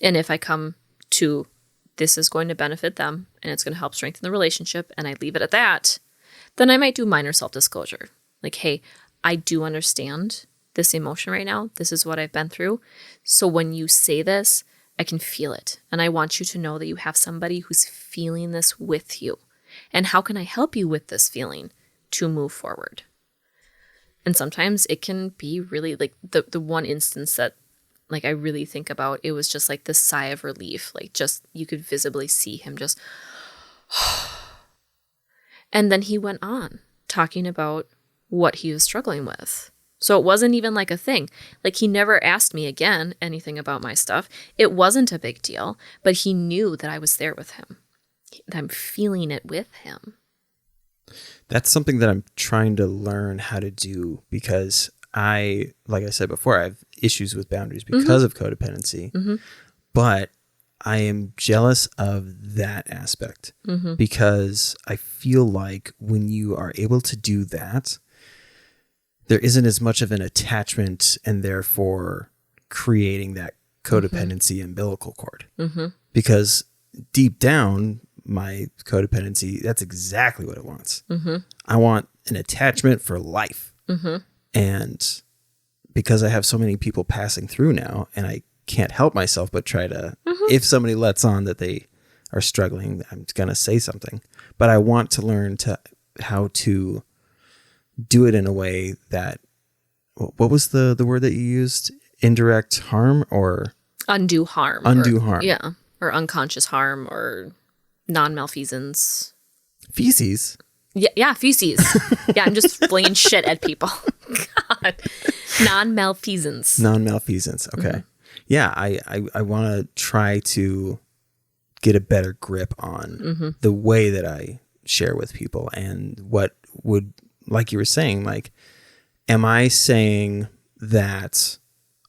if I come to, this is going to benefit them and it's going to help strengthen the relationship, and I leave it at that, then I might do minor self-disclosure. Like, hey, I do understand this emotion right now. This is what I've been through. So when you say this, I can feel it. And I want you to know that you have somebody who's feeling this with you. And how can I help you with this feeling to move forward? And sometimes it can be really like the one instance that like I really think about, it was just like this sigh of relief. Like just, you could visibly see him just, and then he went on talking about what he was struggling with. So it wasn't even like a thing. Like he never asked me again anything about my stuff. It wasn't a big deal, but he knew that I was there with him. That I'm feeling it with him. That's something that I'm trying to learn how to do because like I said before, I have issues with boundaries because of codependency, but I am jealous of that aspect because I feel like when you are able to do that, there isn't as much of an attachment and therefore creating that codependency umbilical cord. Because deep down, my codependency, that's exactly what it wants. I want an attachment for life. And because I have so many people passing through now and I can't help myself but try to, if somebody lets on that they are struggling, I'm going to say something. But I want to learn how to do it in a way that, what was the word that you used? Indirect harm or? Undue harm. Undue harm. Yeah. Or unconscious harm or non-malfeasance. Feces? Yeah, feces. Yeah, I'm just flinging shit at people. God. Non-malfeasance. Non-malfeasance. Okay. Yeah, I want to try to get a better grip on the way that I share with people and what would, like you were saying, like, am I saying that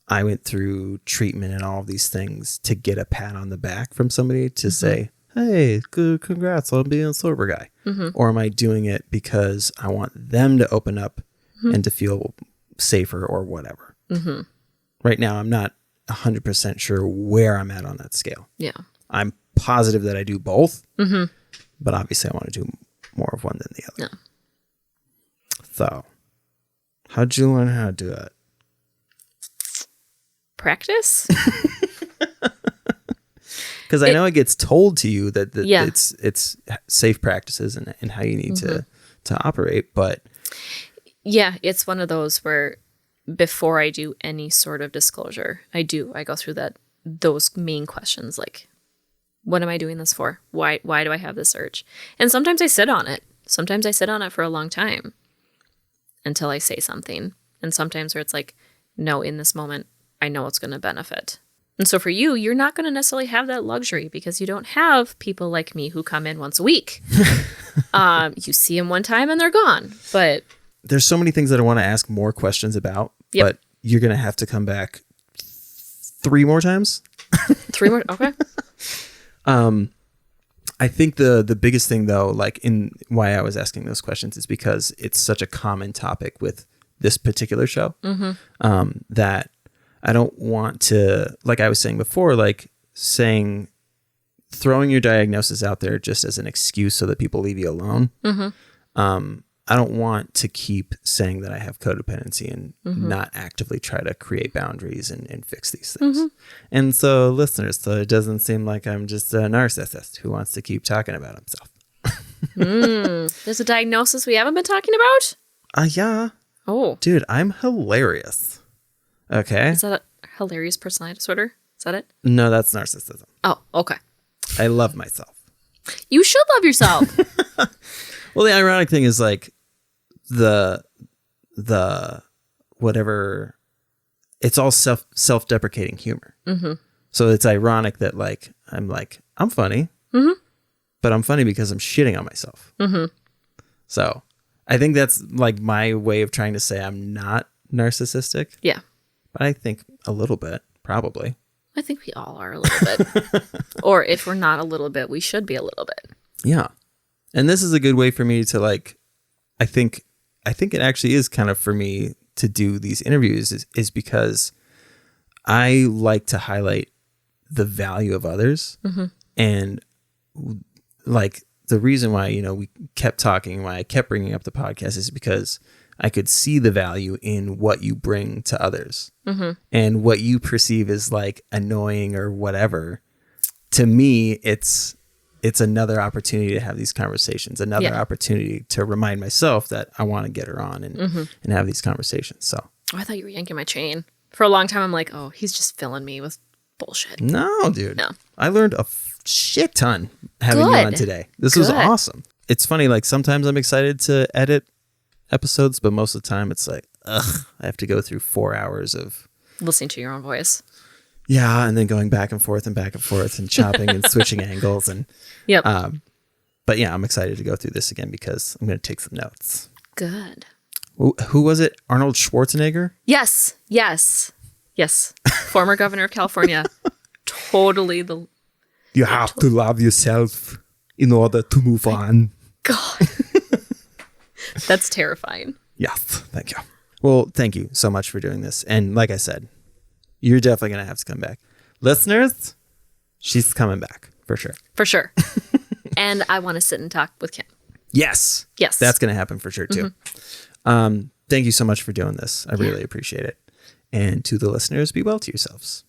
I went through treatment and all of these things to get a pat on the back from somebody to say, hey, good, congrats on being a sober guy? Or am I doing it because I want them to open up and to feel safer or whatever? Right now, I'm not 100% sure where I'm at on that scale. Yeah. I'm positive that I do both, But obviously I want to do more of one than the other. No. So, how'd you learn how to do it? Practice? Because I know it gets told to you that Yeah. it's safe practices and how you need to operate, but Yeah, it's one of those where before I do any sort of disclosure, I go through those main questions like, what am I doing this for? Why do I have this urge? And sometimes I sit on it. Sometimes I sit on it for a long time until I say something. And sometimes where it's like, no, in this moment, I know it's going to benefit. And so for you, you're not going to necessarily have that luxury because you don't have people like me who come in once a week. You see them one time and they're gone. But there's so many things that I want to ask more questions about, Yep. but you're going to have to come back 3 more times. 3 more. Okay. I think the biggest thing though, like in why I was asking those questions is because it's such a common topic with this particular show, that I don't want to, like I was saying before, like throwing your diagnosis out there just as an excuse so that people leave you alone. I don't want to keep saying that I have codependency and not actively try to create boundaries and fix these things. And so listeners, so it doesn't seem like I'm just a narcissist who wants to keep talking about himself. There's a diagnosis we haven't been talking about? Yeah. Oh. Dude, I'm hilarious. Okay. Is that a hilarious personality disorder? Is that it? No, that's narcissism. Oh, okay. I love myself. You should love yourself. Well, the ironic thing is like the whatever, it's all self-deprecating humor. So it's ironic that like I'm funny, but I'm funny because I'm shitting on myself. So I think that's like my way of trying to say I'm not narcissistic. Yeah. But I think a little bit, probably. I think we all are a little bit. Or if we're not a little bit, we should be a little bit. Yeah. And this is a good way for me to like, I think it actually is kind of for me to do these interviews is because I like to highlight the value of others. And like the reason why, we kept talking, why I kept bringing up the podcast is because I could see the value in what you bring to others and what you perceive as like annoying or whatever. To me, it's another opportunity to have these conversations, another opportunity to remind myself that I want to get her on and have these conversations. So I thought you were yanking my chain. For a long time, I'm like, oh, he's just filling me with bullshit. no, dude, No. I learned a shit ton having you on today. This was awesome. It's funny. Like sometimes I'm excited to edit episodes, but most of the time it's like, ugh, I have to go through 4 hours of Listening to your own voice. yeah, and then going back and forth and chopping and switching angles and Yep. but yeah, I'm excited to go through this again because I'm going to take some notes. Good. Who was it? Arnold Schwarzenegger? Yes. Former governor of California. Totally the You have to love yourself in order to move on. God. That's terrifying. Yes, thank you. Well, thank you so much for doing this. And like I said, you're definitely going to have to come back. Listeners, she's coming back for sure. For sure. And I want to sit and talk with Kim. Yes. Yes. That's going to happen for sure too. Thank you so much for doing this. I really appreciate it. And to the listeners, be well to yourselves.